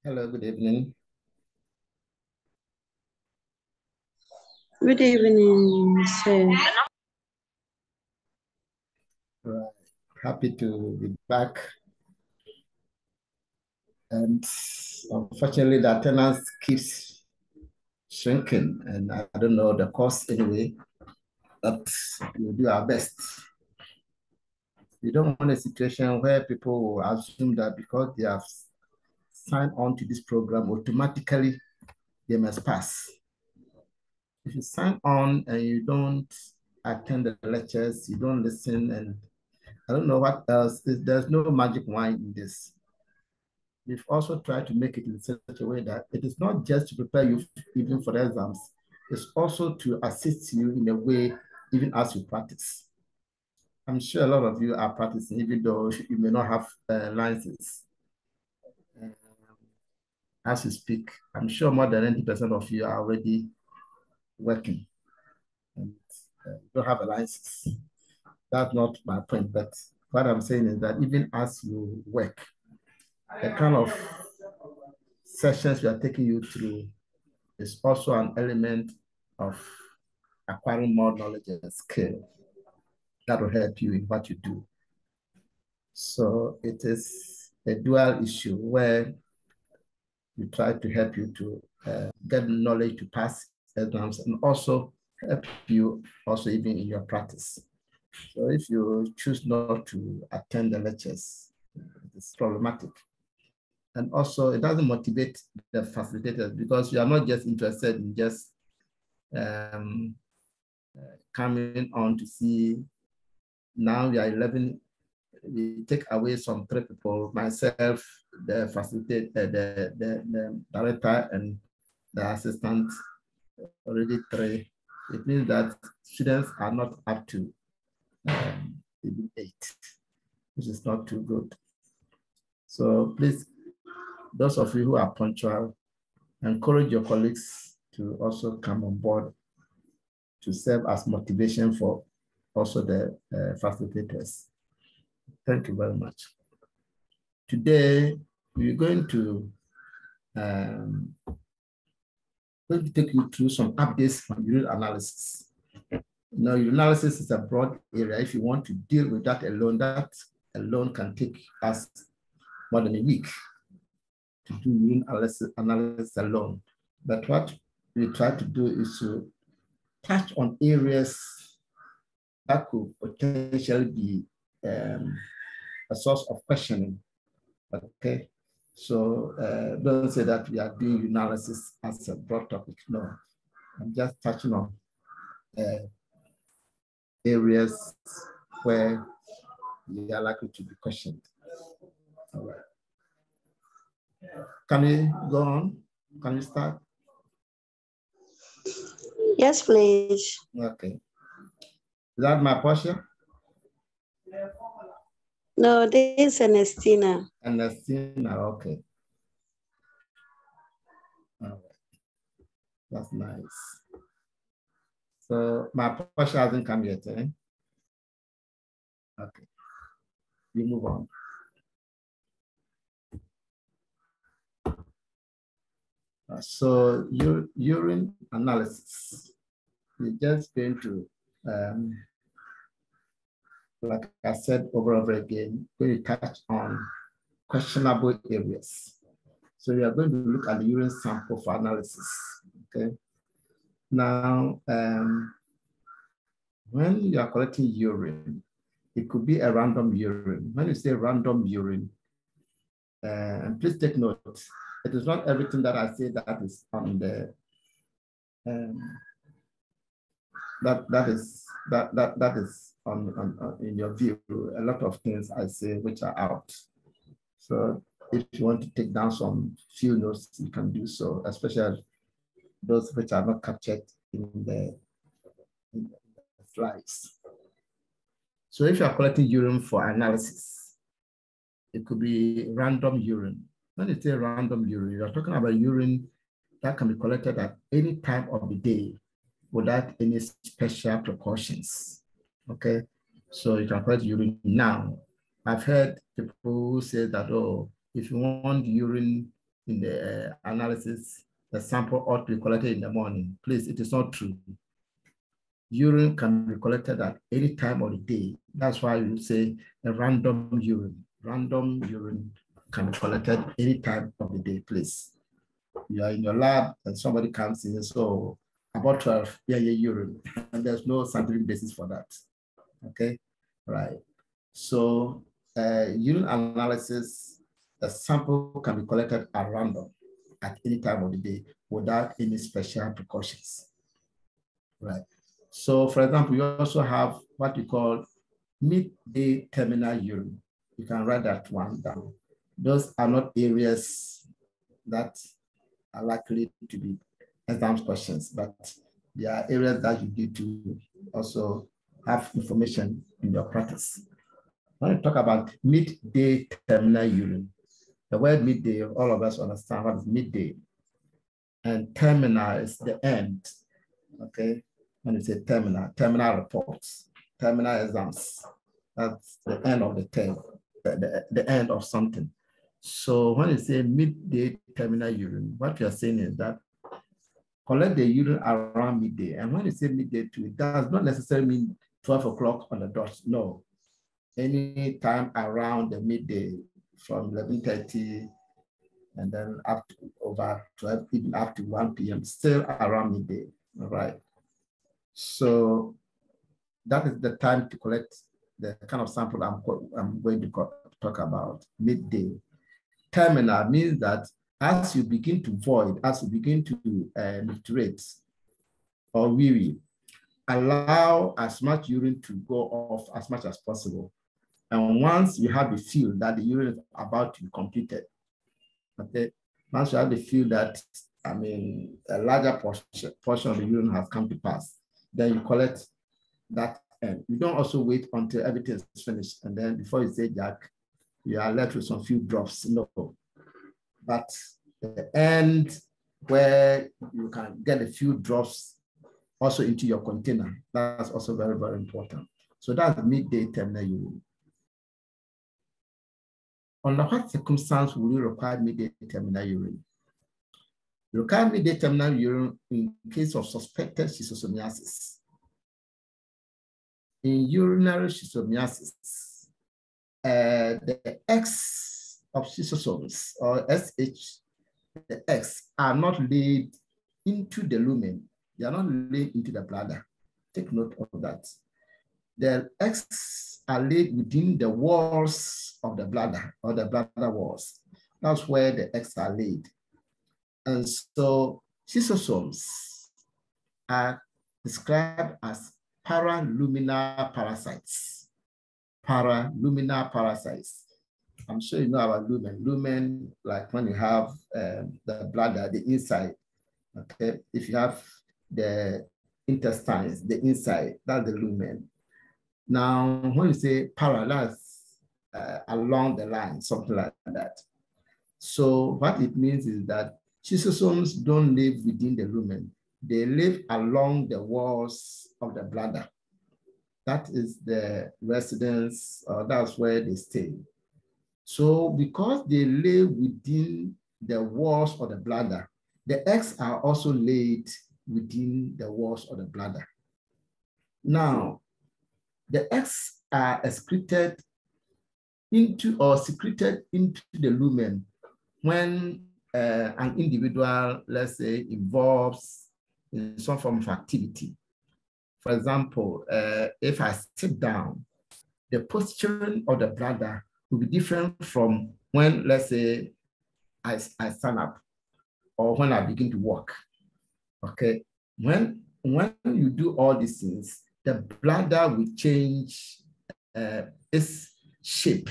Hello, good evening. Good evening, sir. Right. Happy to be back. And unfortunately, the attendance keeps shrinking, and I don't know the cost anyway, but we'll do our best. We don't want a situation where people will assume that because they have signed on to this program, automatically they must pass. If you sign on and you don't attend the lectures, you don't listen, and I don't know what else, there's no magic wine in this. We've also tried to make it in such a way that it is not just to prepare you even for the exams, it's also to assist you in a way even as you practice. I'm sure a lot of you are practicing, even though you may not have a license. As you speak, I'm sure more than 90% of you are already working and don't have a license. That's not my point, but what I'm saying is that even as you work, the kind of sessions we are taking you through is also an element of acquiring more knowledge and skill that will help you in what you do. So it is a dual issue where we try to help you to get knowledge to pass exams and also help you also even in your practice. So if you choose not to attend the lectures, it's problematic. And also it doesn't motivate the facilitators because you are not just interested in just coming on to see. Now we are 11, we take away some 3 people, myself, the facilitator, the director, and the assistant, already 3. It means that students are not up to even 8, which is not too good. So please, those of you who are punctual, encourage your colleagues to also come on board to serve as motivation for also the facilitators. Thank you very much. Today, we're going to take you through some updates on urine analysis. Now, urine analysis is a broad area. If you want to deal with that alone can take us more than a week to do urine analysis alone. But what we try to do is to touch on areas that could potentially be a source of questioning. Okay, so don't say that we are doing analysis as a broad topic. No, I'm just touching on areas where we are likely to be questioned. All right. Can we go on? Can we start? Yes, please. Okay. Is that my Portia? No, this is Ernestina. Ernestina, okay. All right. That's nice. So my Portia hasn't come yet, eh? Okay. We move on. So urine analysis, we're just going to, like I said over and over again, going to touch on questionable areas. So we are going to look at the urine sample for analysis, okay? Now, when you are collecting urine, it could be a random urine. When you say random urine, and please take note, it is not everything that I say that is on the that is on in your view. A lot of things I say which are out. So if you want to take down some few notes, you can do so, especially those which are not captured in the slides. So if you are collecting urine for analysis, it could be random urine. When you say random urine, you are talking about urine that can be collected at any time of the day without any special precautions, okay? So you can collect urine now. I've heard people who say that, oh, if you want urine in the analysis, the sample ought to be collected in the morning. Please, it is not true. Urine can be collected at any time of the day. That's why we say a random urine. Random urine can be collected any time of the day, please. You are in your lab and somebody comes in, so about 12, urine, and there's no scientific basis for that. Okay, right. So urine analysis, the sample can be collected at random at any time of the day without any special precautions. Right. So for example, you also have what we call midday terminal urine. You can write that one down. Those are not areas that are likely to be exam questions, but they are areas that you need to also have information in your practice. When you talk about midday terminal urine, the word midday, all of us understand what is midday. And terminal is the end, okay? When you say terminal reports, terminal exams, that's the end of the term, the end of something. So when you say midday terminal urine, what you're saying is that collect the urine around midday. And when you say midday too, it does not necessarily mean 12 o'clock on the dot. No, any time around the midday from 11:30 and then up to over 12, even up to 1 p.m., still around midday, all right? So that is the time to collect the kind of sample I'm going to talk about, midday. Terminal means that as you begin to void, as you begin to nitrate or weary, allow as much urine to go off as much as possible. And once you have the feel that the urine is about to be completed, okay, once you have the feel that, I mean, a larger portion of the urine has come to pass, then you collect that end. You don't also wait until everything is finished. And then before you say, Jack, you are left with some few drops. No. But the end where you can get a few drops also into your container, that's also very, very important. So that's midday terminal urine. Under what circumstance will you require midday terminal urine? You require midday terminal urine in case of suspected schistosomiasis. In urinary schistosomiasis, the X of schistosomes, or SH, the X are not laid into the lumen. They are not laid into the bladder. Take note of that. The X are laid within the walls of the bladder or the bladder walls. That's where the X are laid. And so schistosomes are described as paraluminal parasites. Paraluminal parasites. I'm sure you know about lumen. Lumen, like when you have the bladder, the inside. Okay, if you have the intestines, the inside, that's the lumen. Now, when you say para, that's along the line, something like that. So what it means is that schistosomes don't live within the lumen. They live along the walls of the bladder. That is the residence, that's where they stay. So because they live within the walls of the bladder, the eggs are also laid within the walls of the bladder. Now, the eggs are excreted into or secreted into the lumen when an individual, let's say, involves in some form of activity. For example, if I sit down, the posturing of the bladder will be different from when, let's say, I stand up or when I begin to walk. Okay, when you do all these things, the bladder will change its shape.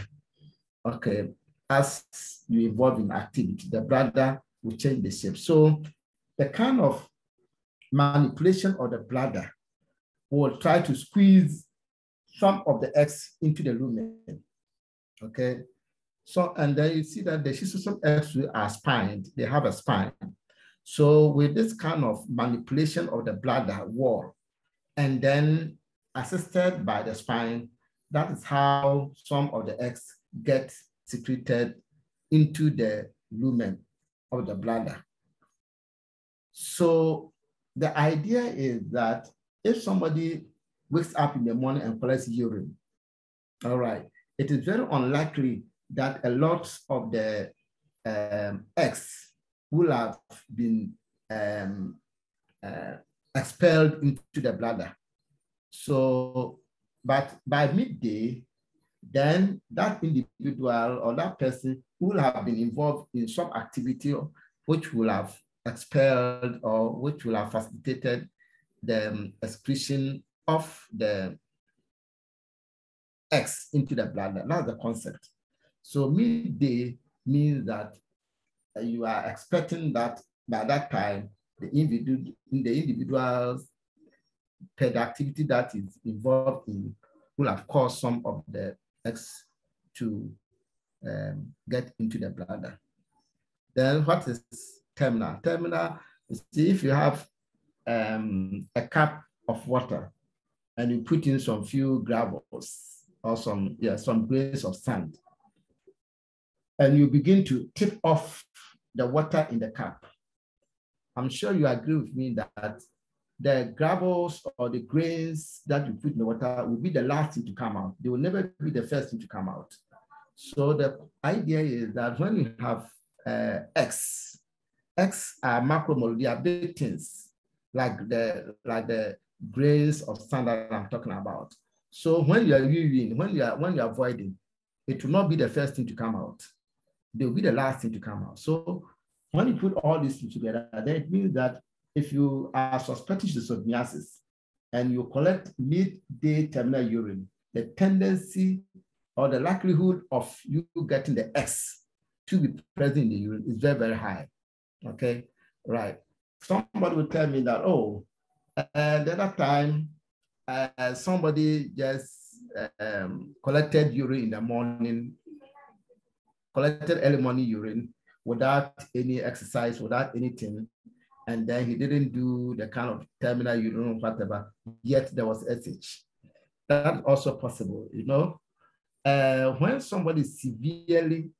Okay, as you involve in activity, the bladder will change the shape. So the kind of manipulation of the bladder will try to squeeze some of the eggs into the lumen. Okay, so and then you see that the schistosome eggs are spined; they have a spine. So with this kind of manipulation of the bladder wall, and then assisted by the spine, that is how some of the eggs get secreted into the lumen. of the bladder. So the idea is that if somebody wakes up in the morning and collects urine, all right, it is very unlikely that a lot of the eggs will have been expelled into the bladder. So, but by midday, then that individual or that person will have been involved in some activity which will have expelled or which will have facilitated the excretion of the X into the bladder. That's the concept. So midday means that you are expecting that by that time, the individual's per the activity that is involved in will have caused some of the X to get into the bladder. Then what is terminal? Terminal is if you have a cup of water and you put in some few gravels or some grains of sand, and you begin to tip off the water in the cup. I'm sure you agree with me that the gravels or the grains that you put in the water will be the last thing to come out. They will never be the first thing to come out. So the idea is that when you have X are macromolecules, they are big things like the grains of sand that I'm talking about. So when you are urine, when you are voiding, it will not be the first thing to come out. They will be the last thing to come out. So when you put all these things together, then it means that if you are suspecting schistosomiasis and you collect midday terminal urine, the tendency or the likelihood of you getting the X to be present in the urine is very, very high. Okay, right. Somebody will tell me that, oh, the other time, somebody just collected urine in the morning, collected early morning urine without any exercise, without anything, and then he didn't do the kind of terminal urine or whatever, yet there was SH. That's also possible, you know. When somebody is severely,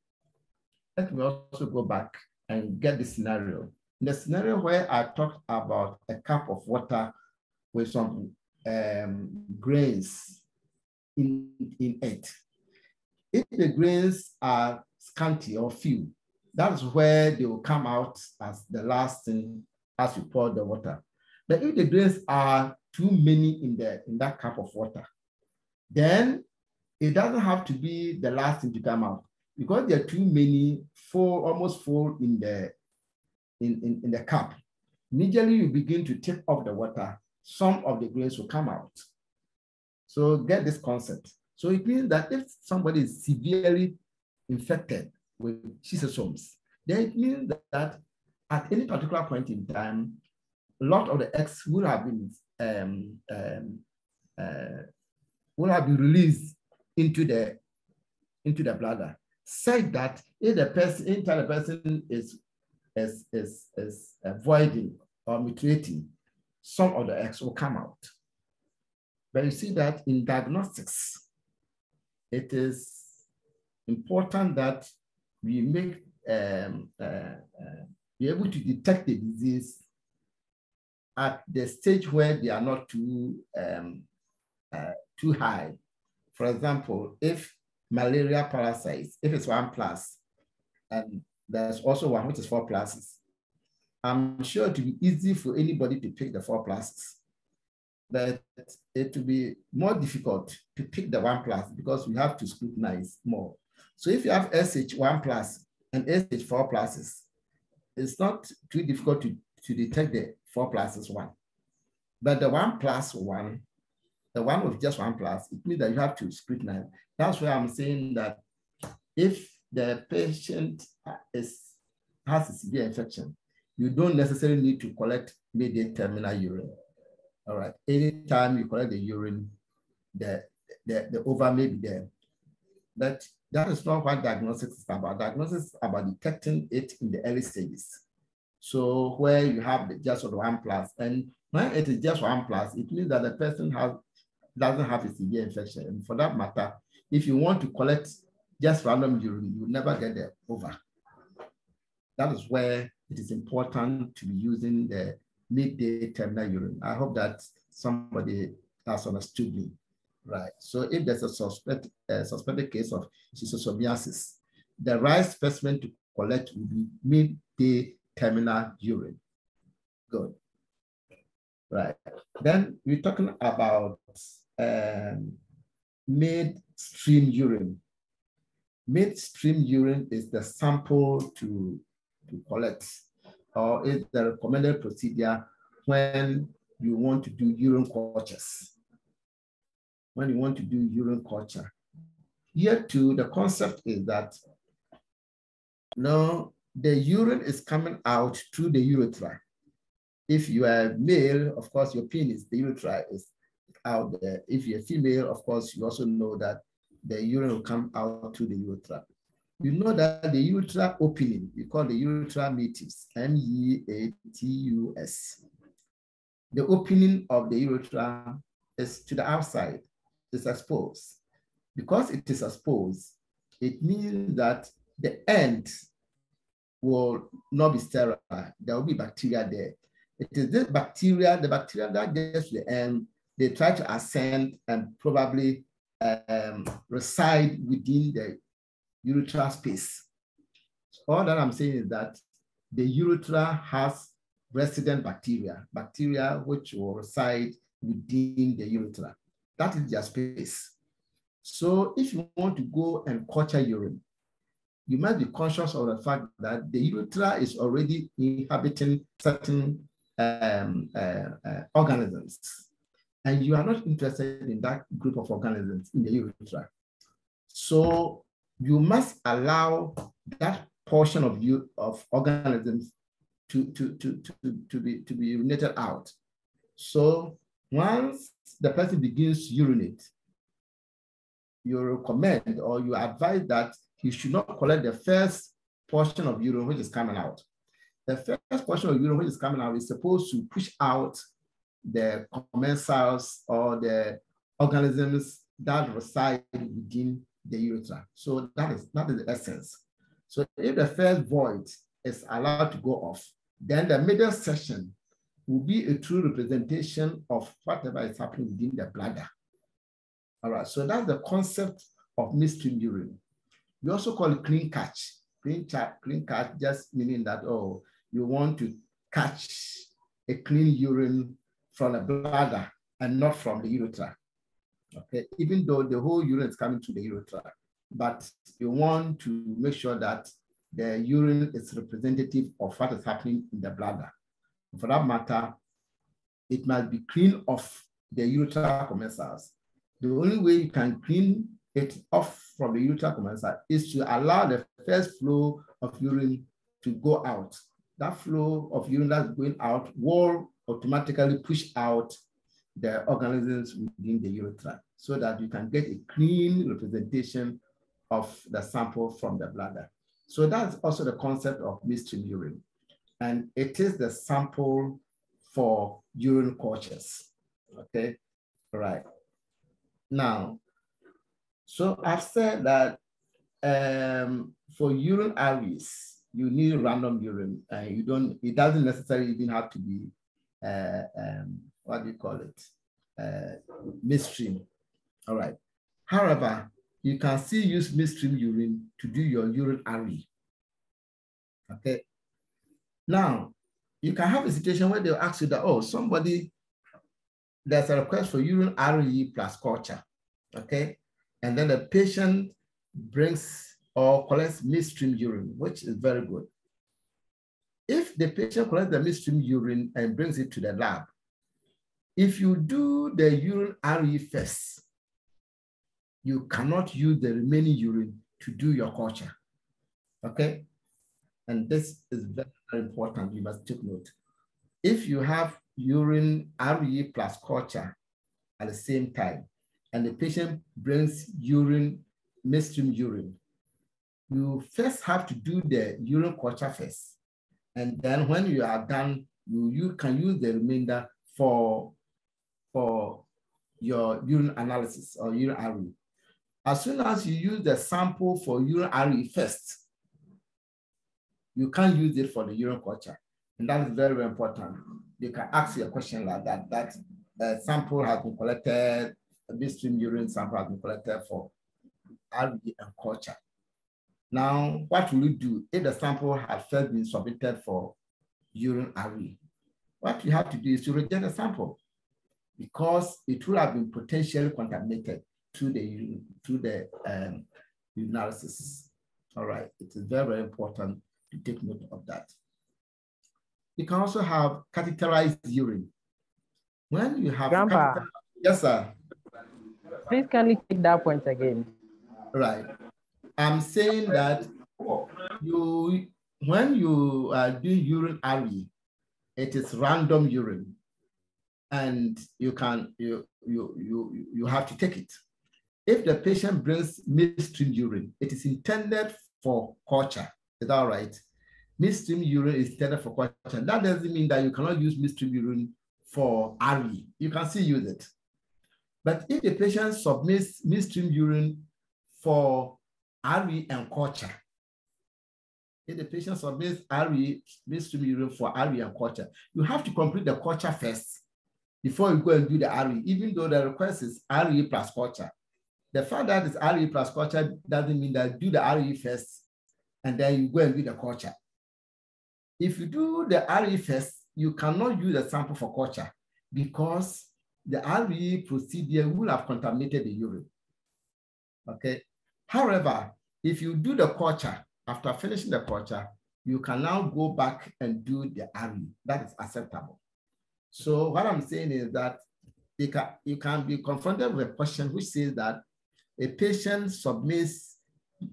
let me also go back and get the scenario. In the scenario where I talked about a cup of water with some grains in it, if the grains are scanty or few, that's where they will come out as the last thing as you pour the water. But if the grains are too many in that cup of water, then it doesn't have to be the last thing to come out because there are too many, almost full in the cup. Immediately you begin to tip off the water, some of the grains will come out. So get this concept. So it means that if somebody is severely infected with schistosomes, then it means that at any particular point in time, a lot of the X will have been released into the bladder. Such that if the person, anytime the person is voiding or mutilating, some of the X will come out. But you see that in diagnostics, it is important that we make be able to detect the disease at the stage where they are not too high. For example, if malaria parasites, if it's 1+, and there's also one which is 4+, I'm sure it will be easy for anybody to pick the 4+, but it will be more difficult to pick the 1+ because we have to scrutinize more. So if you have SH1+ and SH4+, it's not too difficult to detect the 4+ one. But the 1+1, the one with just 1+, it means that you have to scrutinize. That's why I'm saying that if the patient has a severe infection, you don't necessarily need to collect midday terminal urine. All right. Anytime you collect the urine, the ova may be there. But that is not what diagnosis is about. Diagnosis is about detecting it in the early stages. So where you have just 1+, and when it is just 1+, it means that the person doesn't have a severe infection. And for that matter, if you want to collect just random urine, you will never get the ova. That is where it is important to be using the midday terminal urine. I hope that somebody has understood me, right? So if there's a suspected case of schistosomiasis, the right specimen to collect will be midday terminal urine. Good. Right. Then we're talking about midstream urine. Midstream urine is the sample to collect, or is the recommended procedure when you want to do urine cultures. When you want to do urine culture. Here too, the concept is that no, the urine is coming out through the urethra. If you are male, of course, your penis, the urethra is out there. If you're female, of course, you also know that the urine will come out through the urethra. You know that the urethra opening, we call the urethra meatus, M-E-A-T-U-S. The opening of the urethra is to the outside, it's exposed. Because it is exposed, it means that the end will not be sterile. There will be bacteria there. It is this bacteria, the bacteria that gets to the end, they try to ascend and probably reside within the urethral space. So all that I'm saying is that the urethra has resident bacteria which will reside within the urethra. That is their space. So if you want to go and culture urine, you must be conscious of the fact that the urethra is already inhabiting certain organisms, and you are not interested in that group of organisms in the urethra. So you must allow that portion of organisms to be urinated out. So once the person begins to urinate, you recommend or you advise that he should not collect the first portion of urine which is coming out. The first portion of urine which is coming out is supposed to push out the commensals or the organisms that reside within the urethra. So that is the essence. So if the first void is allowed to go off, then the middle section will be a true representation of whatever is happening within the bladder. All right, so that's the concept of midstream urine. We also call it clean catch. Clean catch just meaning that, oh, you want to catch a clean urine from the bladder and not from the urethra. Okay, even though the whole urine is coming to the urethra, but you want to make sure that the urine is representative of what is happening in the bladder. For that matter, it must be clean off the urethral commensals. The only way you can clean it off from the urethral commensal is to allow the first flow of urine to go out. That flow of urine that's going out will automatically push out the organisms within the urethra so that you can get a clean representation of the sample from the bladder. So that's also the concept of midstream urine. And it is the sample for urine cultures. Okay, all right. Now, so I've said that for urine arrays, you need random urine. It doesn't necessarily even have to be, what do you call it? Midstream. All right. However, you can still use midstream urine to do your urine array. Okay. Now, you can have a situation where they'll ask you that, oh, there's a request for urine array plus culture. Okay. And then the patient brings or collects midstream urine, which is very good. If the patient collects the midstream urine and brings it to the lab, if you do the urine array first, you cannot use the remaining urine to do your culture. Okay? And this is very, very important. You must take note. If you have urine array plus culture at the same time, and the patient brings midstream urine, you first have to do the urine culture first. And then when you are done, you can use the remainder for your urine analysis or urine array. As soon as you use the sample for urine array first, You can't use it for the urine culture. And that is very, very important. You can ask a question like that, that sample has been collected, a midstream urine sample has been collected for RE and culture. Now, what will you do if the sample has first been submitted for urine RE? What you have to do is to reject the sample because it will have been potentially contaminated through the urinalysis. All right, it is very, very important to take note of that. You can also have catheterized urine. When you have Grandpa. Yes, sir. Please can you take that point again? Right. I'm saying that when you are doing urine RE, it is random urine, and you have to take it. If the patient brings midstream urine, it is intended for culture. Is that right? Midstream urine is intended for culture. That doesn't mean that you cannot use midstream urine for RE. You can still use it. But if the patient submits midstream urine for RE and culture, if the patient submits midstream urine for RE and culture, you have to complete the culture first before you go and do the RE, even though the request is RE plus culture. The fact that it's RE plus culture doesn't mean that you do the RE first and then you go and do the culture. If you do the RE first, you cannot use the sample for culture because the RE procedure will have contaminated the urine. Okay. However, if you do the culture, after finishing the culture, you can now go back and do the RE. That is acceptable. So what I'm saying is that you can be confronted with a question which says that a patient submits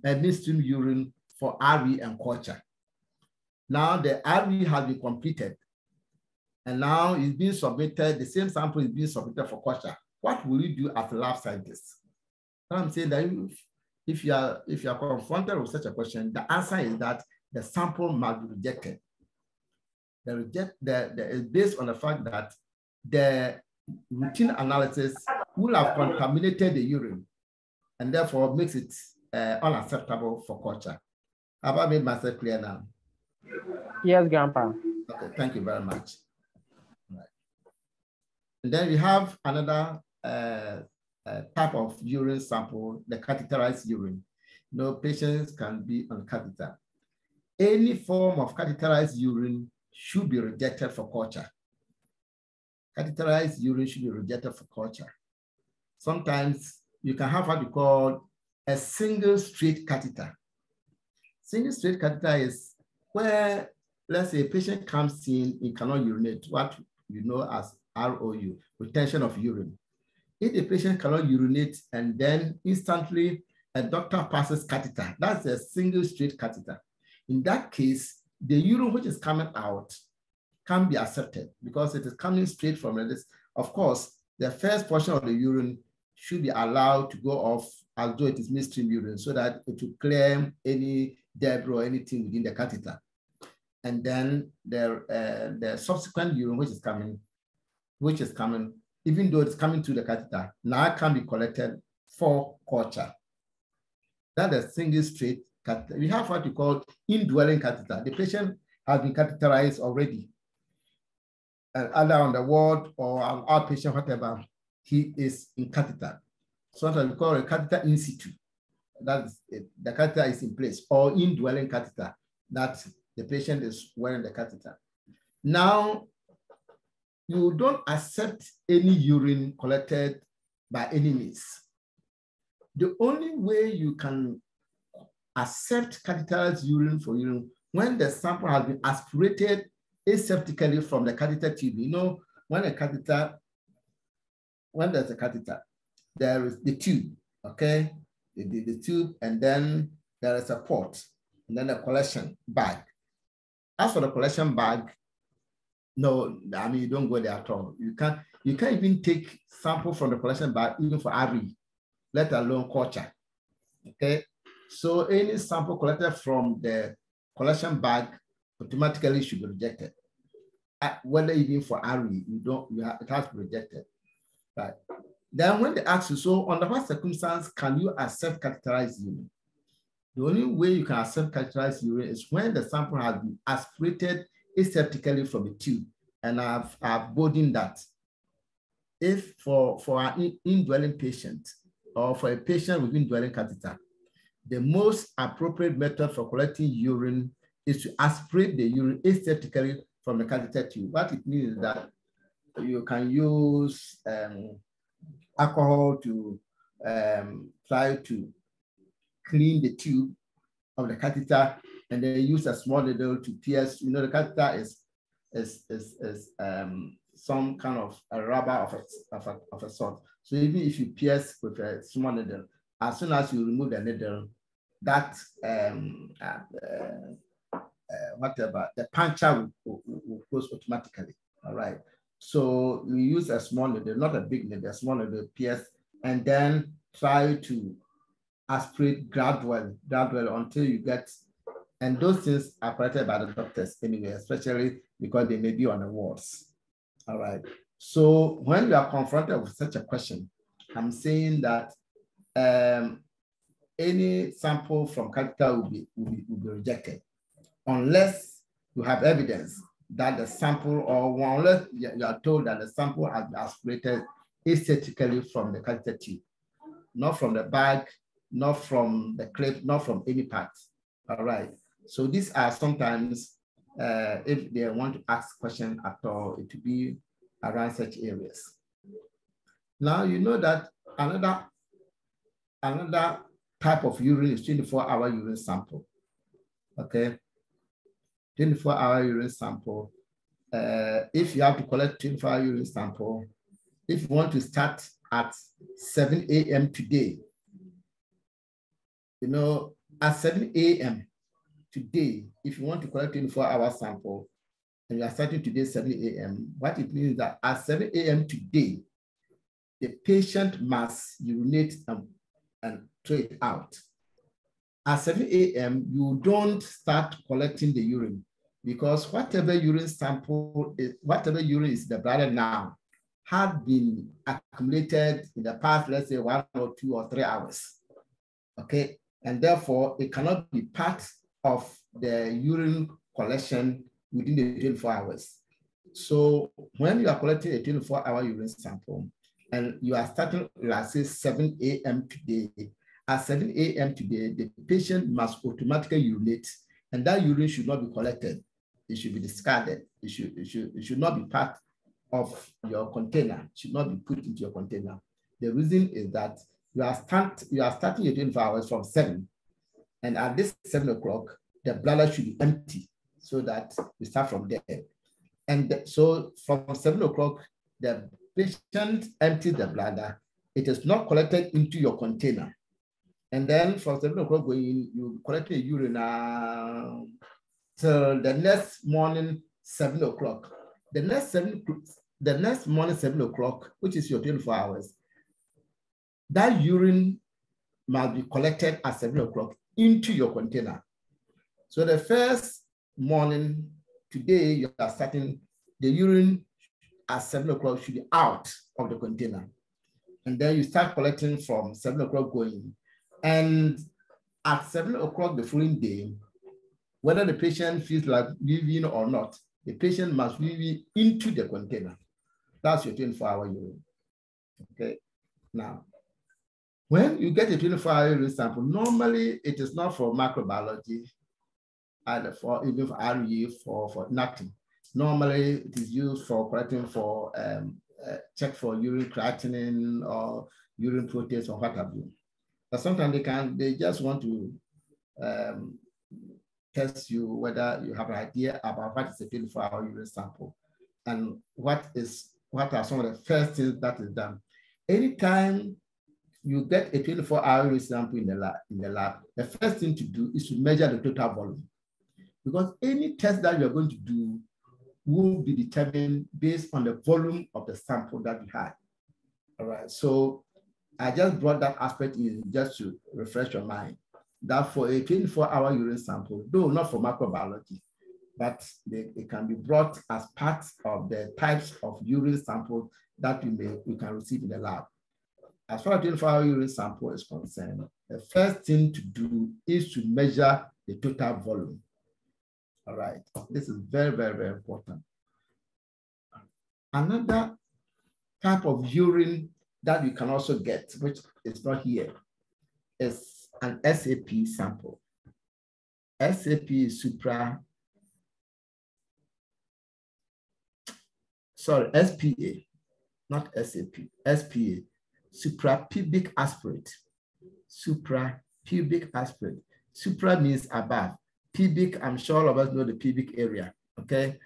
a midstream urine for RE and culture. Now the RE has been completed, and now it's being submitted, the same sample is being submitted for culture. What will you do as a lab scientist? What I'm saying that if you are confronted with such a question, the answer is that the sample must be rejected. Is based on the fact that the routine analysis will have contaminated the urine and therefore makes it unacceptable for culture. Have I made myself clear now? Yes, Grandpa. Okay, thank you very much. Right. And then we have another type of urine sample, the catheterized urine. Patients can be on catheter. Any form of catheterized urine should be rejected for culture. Catheterized urine should be rejected for culture. Sometimes you can have what you call a single straight catheter. Single straight catheter is where, let's say, a patient comes in, he cannot urinate, what you know as ROU, retention of urine. If the patient cannot urinate and then instantly a doctor passes catheter, that's a single straight catheter. In that case, the urine which is coming out can be accepted because it is coming straight from this. Of course, the first portion of the urine should be allowed to go off as though it is midstream urine so that it will clear any debris or anything within the catheter. And then the subsequent urine which is coming, even though it's coming to the catheter, now can be collected for culture. That's a single straight catheter. We have what we call indwelling catheter. The patient has been catheterized already. And either on the ward or an outpatient, whatever, he is in catheter. Sometimes we call it a catheter in situ. That is it. The catheter is in place, or indwelling catheter, that the patient is wearing the catheter. Now, you don't accept any urine collected by any means. The only way you can accept catheterized urine for urine when the sample has been aspirated aseptically from the catheter tube. When there's a catheter, there is the tube, okay? The tube, and then there is a port, and then a collection bag. As for the collection bag, no, I mean, you don't go there at all. You can't even take sample from the collection bag, even for RE, let alone culture, okay? So any sample collected from the collection bag automatically should be rejected. Whether even for RE, it has to be rejected, right? Then when they ask you, so under what circumstance can you accept catheterized urine? The only way you can accept characterized urine is when the sample has been aspirated aseptically from the tube. And I've bolded that. If for an indwelling patient or for a patient with indwelling catheter, the most appropriate method for collecting urine is to aspirate the urine aseptically from the catheter tube. What it means is that you can use alcohol to try to clean the tube of the catheter, and then use a small needle to pierce. You know, the catheter is some kind of a rubber of a sort. So even if you pierce with a small needle, as soon as you remove the needle, that whatever, the puncture will close automatically. All right. So we use a small needle, not a big needle, a small needle, pierce, and then try to aspirate gradually until you get, and those things are corrected by the doctors anyway, especially because they may be on the wards. All right. So when you are confronted with such a question, I'm saying that any sample from catheter will be rejected unless you have evidence that the sample, or unless you are told that the sample has been aspirated aesthetically from the catheter tube, not from the bag, not from the clip, not from any part. All right. So these are sometimes, if they want to ask questions at all, it will be around such areas. Now, you know that another type of urine is 24-hour urine sample. Okay. 24-hour urine sample. If you have to collect 24-hour urine sample, if you want to start at 7 a.m. today, you know, at 7 a.m. today, if you want to collect 24-hour sample, and you are starting today 7 a.m., what it means is that at 7 a.m. today, the patient must urinate and throw it out. At 7 a.m., you don't start collecting the urine, because whatever urine sample is, whatever urine is in the bladder now, had been accumulated in the past, let's say 1 or 2 or 3 hours. Okay, and therefore it cannot be part of the urine collection within the 24 hours. So when you are collecting a 24-hour urine sample and you are starting, let's say 7 a.m. today, at 7 a.m. today, the patient must automatically urinate, and that urine should not be collected. It should be discarded. It should not be part of your container. It should not be put into your container. The reason is that you are starting your 24 hours from 7, and at this 7 o'clock, the bladder should be empty, so that we start from there. And so from 7 o'clock, the patient empties the bladder. It is not collected into your container. And then from 7 o'clock going, you collect the urine till the next morning, 7 o'clock. The next morning, 7 o'clock, which is your 24 hours, that urine must be collected at 7 o'clock into your container. So the first morning, today, you are starting, the urine at 7 o'clock should be out of the container. And then you start collecting from 7 o'clock going. And at 7 o'clock the following day, whether the patient feels like leaving or not, the patient must leave into the container. That's your 24-hour urine. Okay. Now, when you get a 24-hour urine sample, normally it is not for microbiology, either for even for RE, for nothing. Normally it is used for collecting for check for urine creatinine or urine protease or what have you. But sometimes they just want to test you whether you have an idea about what is a 24-hour urine sample and what are some of the first things that is done. Anytime you get a 24-hour urine sample in the lab, the first thing to do is to measure the total volume, because any test that you are going to do will be determined based on the volume of the sample that you had. All right, so I just brought that aspect in just to refresh your mind that for a 24-hour urine sample, though not for microbiology, but it can be brought as part of the types of urine samples that we can receive in the lab. as far as 24-hour urine sample is concerned, the first thing to do is to measure the total volume. All right, this is very, very, very important. Another type of urine that you can also get, which is not here, is an SAP sample. SAP is SPA, not SAP, SPA, suprapubic aspirate. Suprapubic aspirate. Supra means above. Pubic, I'm sure all of us know the pubic area, okay?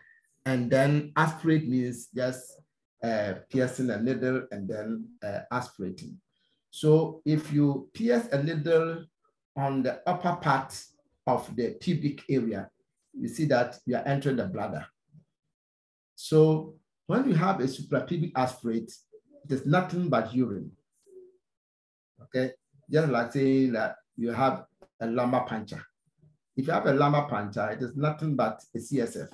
And then aspirate means just piercing a needle and then aspirating. So if you pierce a needle on the upper part of the pubic area, you see that you are entering the bladder. So when you have a suprapubic aspirate, it is nothing but urine. Okay, just like saying that you have a lumbar puncture. If you have a lumbar puncture, it is nothing but a CSF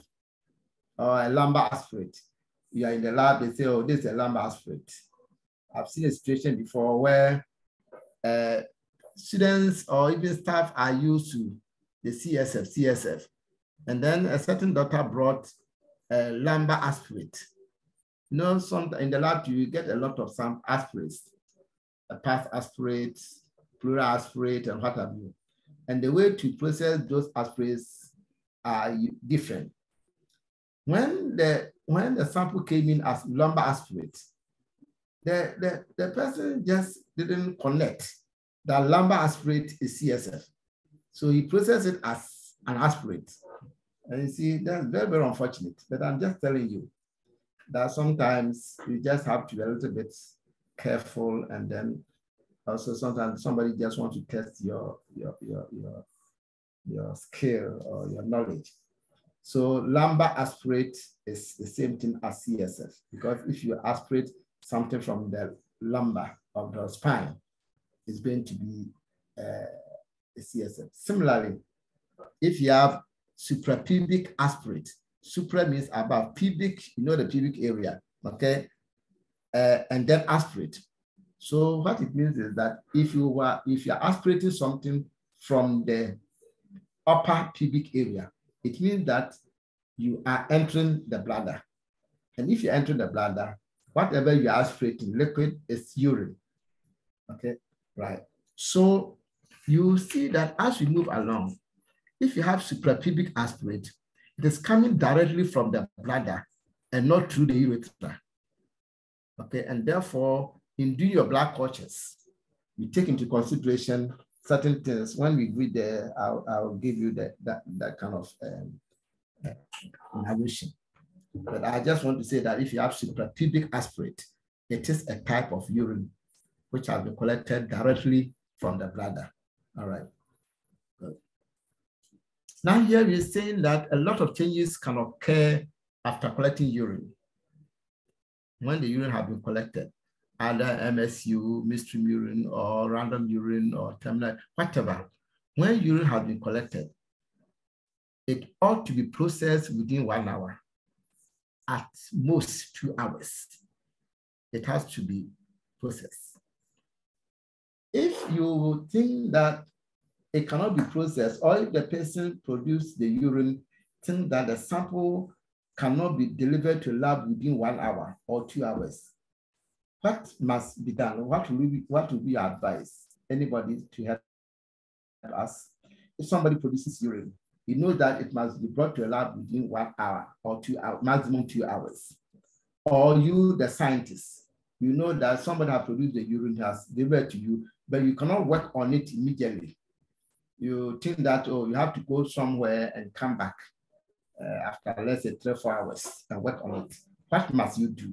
or a lumbar aspirate. You are in the lab, they say, oh, this is a lumbar aspirate. I've seen a situation before where students or even staff are used to the CSF, and then a certain doctor brought a lumbar aspirate. You know, in the lab, you get a lot of some aspirates, a path aspirate, pleural aspirate, and what have you. And the way to process those aspirates are different. When the sample came in as lumbar aspirate, the person just didn't connect that lumbar aspirate is CSF. So he processed it as an aspirate. And you see, that's very, very unfortunate. But I'm just telling you that sometimes you just have to be a little bit careful, and then also sometimes somebody just wants to test your skill or your knowledge. So lumbar aspirate is the same thing as CSF, because if you aspirate something from the lumbar of the spine, it's going to be a CSF. Similarly, if you have suprapubic aspirate, supra means above, pubic, you know the pubic area, okay? And then aspirate. So what it means is that if you're aspirating something from the upper pubic area, it means that you are entering the bladder. And if you enter the bladder, whatever you are aspirating, liquid, is urine. Okay, right. So you see that as we move along, if you have suprapubic aspirate, it is coming directly from the bladder and not through the urethra. Okay, and therefore, in doing your blood cultures, you take into consideration certain things. When we read there, I'll give you that kind of narration. But I just want to say that if you have suprapubic aspirate, it is a type of urine which has been collected directly from the bladder. All right. Good. Now here we're saying that a lot of changes can occur after collecting urine. When the urine has been collected, either MSU, midstream urine, or random urine, or terminal, whatever. When urine has been collected, it ought to be processed within 1 hour, at most 2 hours. It has to be processed. If you think that it cannot be processed, or if the person produced the urine, think that the sample cannot be delivered to lab within 1 hour or 2 hours, what must be done? What will be your advice? Anybody to help us? If somebody produces urine, you know that it must be brought to a lab within 1 hour or 2 hours, maximum 2 hours. Or you, the scientist, you know that somebody has produced the urine, has delivered to you, but you cannot work on it immediately. You think that, oh, you have to go somewhere and come back after, let's say, 3 or 4 hours and work on it. What must you do?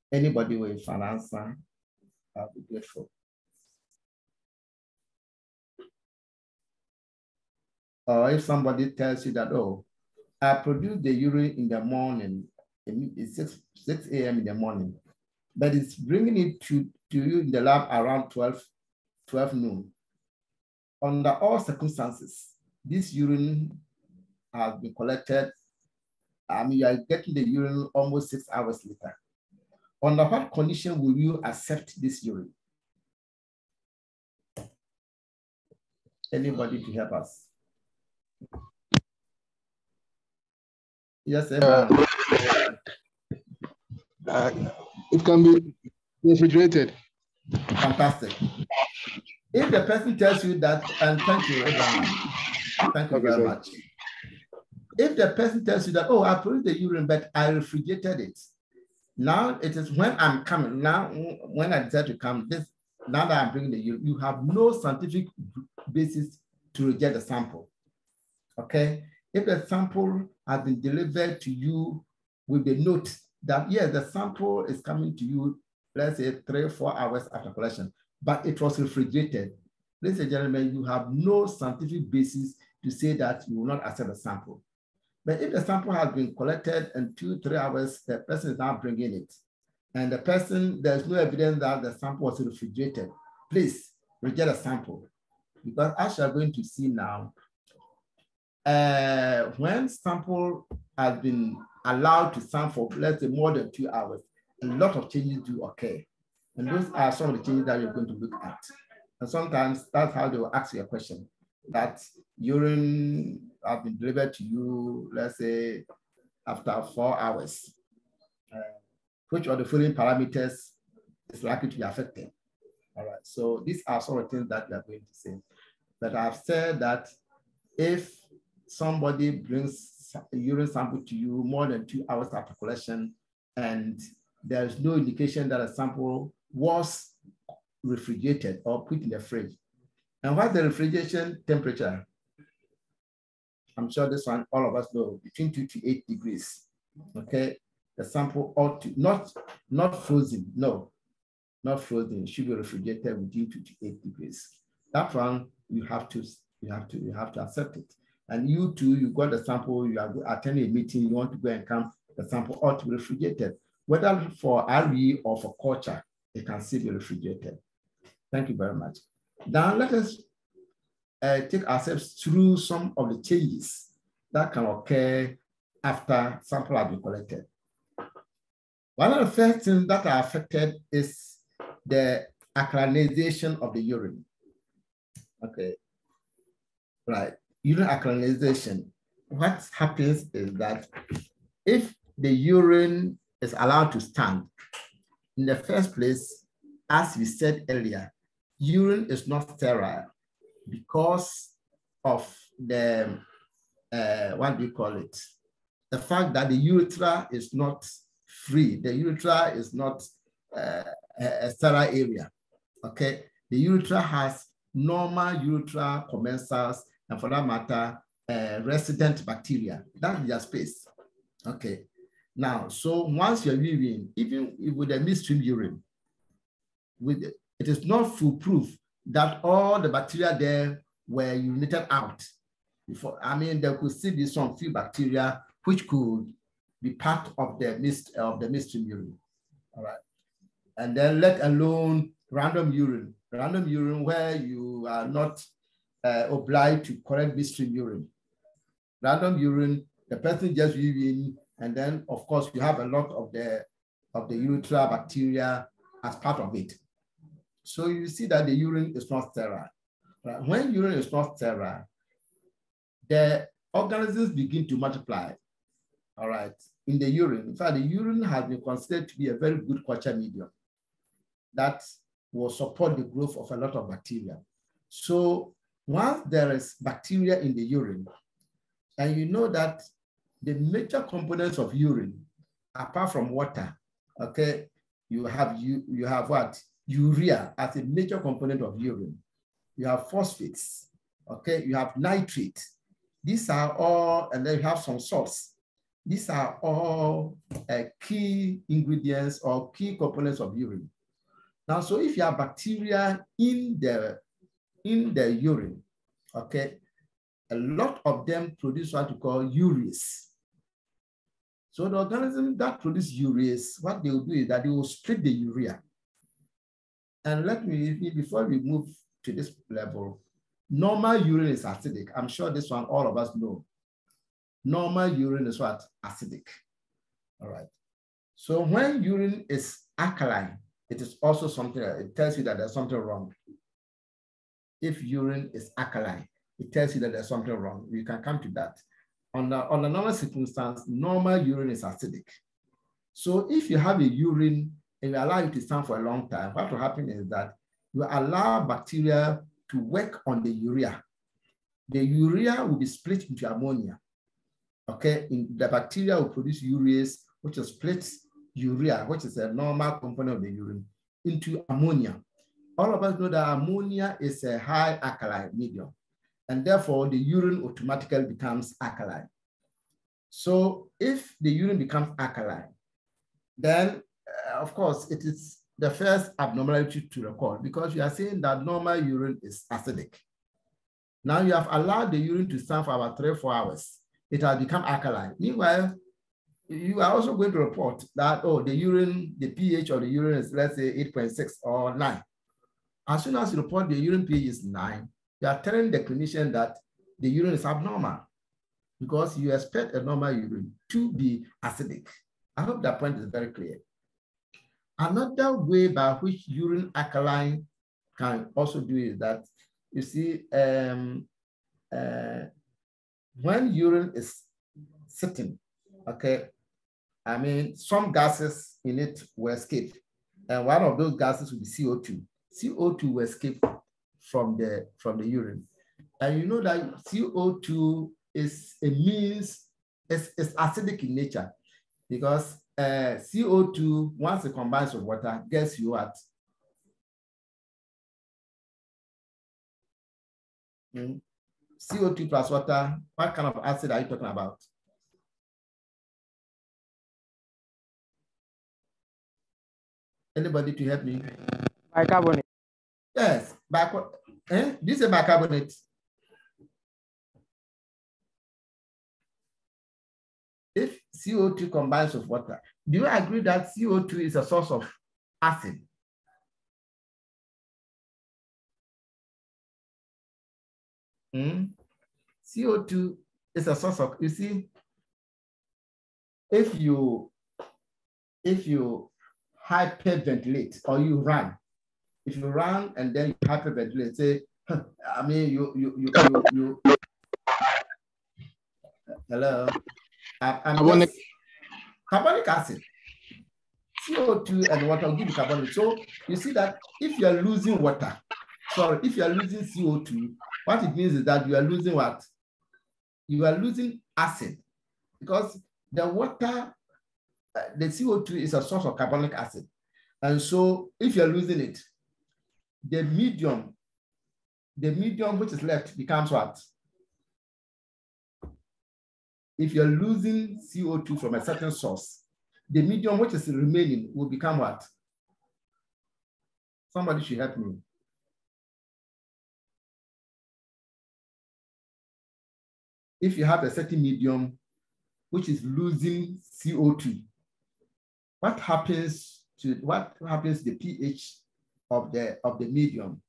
Anybody with an answer, I'll be grateful. Or if somebody tells you that, oh, I produced the urine in the morning, it's 6 a.m. in the morning, but it's bringing it to you in the lab around 12 noon. Under all circumstances, this urine has been collected. I mean, you are getting the urine almost 6 hours later. Under what condition will you accept this urine? Anybody to help us? Yes, Abraham. It can be refrigerated. Fantastic. If the person tells you that, and thank you, Abraham. Thank you very much. If the person tells you that, oh, I produced the urine, but I refrigerated it. Now it is when I'm coming, now when I decide to come, now that I'm bringing the urine, you have no scientific basis to reject the sample, okay? If the sample has been delivered to you with the note that, yes, the sample is coming to you, let's say 3 or 4 hours after collection, but it was refrigerated. Ladies and gentlemen, you have no scientific basis to say that you will not accept the sample. But if the sample has been collected in 2 or 3 hours, the person is now bringing it, and the person, there's no evidence that the sample was refrigerated, please reject the sample. Because as you're going to see now, when sample has been allowed to sample, let's say more than 2 hours, a lot of changes do occur. And those are some of the changes that you're going to look at. And sometimes that's how they will ask you a question, that urine has been delivered to you, let's say, after 4 hours. Which of the following parameters is likely to be affected? All right, so these are some of the things that we are going to say. But I've said that if somebody brings a urine sample to you more than 2 hours after collection, and there's no indication that a sample was refrigerated or put in the fridge. And what's the refrigeration temperature? I'm sure this one, all of us know, between 2 to 8 degrees. Okay, the sample ought to, not frozen, no, not frozen, it should be refrigerated within 2 to 8 degrees. That one, you have to accept it. And you too, you got the sample, you are attending a meeting, you want to go and come, the sample ought to be refrigerated. Whether for RE or for culture, it can still be refrigerated. Thank you very much. Now let us take ourselves through some of the changes that can occur after sample has been collected. One of the first things that are affected is the alkalinization of the urine. Okay, right, urine alkalinization. What happens is that if the urine is allowed to stand, in the first place, as we said earlier, urine is not sterile because of the, what do you call it? The fact that the urethra is not free. The urethra is not a sterile area, okay? The urethra has normal urethral commensals, and for that matter, resident bacteria. That's their space, okay? Now, so once you're urine, even with a midstream urine, it is not foolproof that all the bacteria there were urinated out. Before, I mean, there could still be some few bacteria which could be part of the midstream urine. All right, and then let alone random urine where you are not obliged to collect midstream urine. Random urine, the person just urine, and then of course you have a lot of the urethral bacteria as part of it. So you see that the urine is not sterile. Right? When urine is not sterile, the organisms begin to multiply, all right, in the urine. In fact, the urine has been considered to be a very good culture medium that will support the growth of a lot of bacteria. So once there is bacteria in the urine, and you know that the major components of urine, apart from water, okay, you have what? Urea as a major component of urine. You have phosphates, okay, you have nitrate. These are all, and then you have some salts. These are all key ingredients or key components of urine. Now, so if you have bacteria in the urine, okay, a lot of them produce what we call urease. So the organism that produce urease, what they will do is that they will split the urea. And let me, before we move to this level, normal urine is acidic. I'm sure this one all of us know. Normal urine is what? Acidic. All right. So when urine is alkaline, it is also something that it tells you that there's something wrong. If urine is alkaline, it tells you that there's something wrong. We can come to that. On the normal circumstance, normal urine is acidic. So if you have a urine and you allow it to stand for a long time, what will happen is that you allow bacteria to work on the urea. The urea will be split into ammonia. Okay, the bacteria will produce urease, which will split urea, which is a normal component of the urine, into ammonia. All of us know that ammonia is a high alkaline medium, and therefore the urine automatically becomes alkaline. So if the urine becomes alkaline, then of course it is the first abnormality to record, because you are saying that normal urine is acidic. Now you have allowed the urine to stand for about 3-4 hours. It has become alkaline. Meanwhile, you are also going to report that, oh, the urine, the pH of the urine is, let's say, 8.6 or 9. As soon as you report the urine pH is 9, you are telling the clinician that the urine is abnormal, because you expect a normal urine to be acidic. I hope that point is very clear. Another way by which urine alkaline can also do is that, you see, when urine is sitting, okay, I mean, some gases in it will escape. And one of those gases will be CO2. CO2 will escape from the urine. And you know that CO2 is a means, it's acidic in nature, because CO2, once it combines with water, guess you what? CO2 plus water, what kind of acid are you talking about? Anybody to help me? Bicarbonate. Yes, this is bicarbonate. If CO2 combines with water, do you agree that CO2 is a source of acid? CO2 is a source of, you see, if you hyperventilate or you run, if you run and then you hyperventilate, say, I mean, you hello, carbonic acid, CO2 and water will give you carbonic. So you see that if you are losing water, sorry, if you are losing CO2, what it means is that you are losing what? You are losing acid, because the water, the CO2 is a source of carbonic acid. And so if you're losing it, the medium which is left becomes what? If you're losing CO2 from a certain source, the medium which is remaining will become what? Somebody should help me. If you have a certain medium which is losing CO2, what happens to the pH of the medium?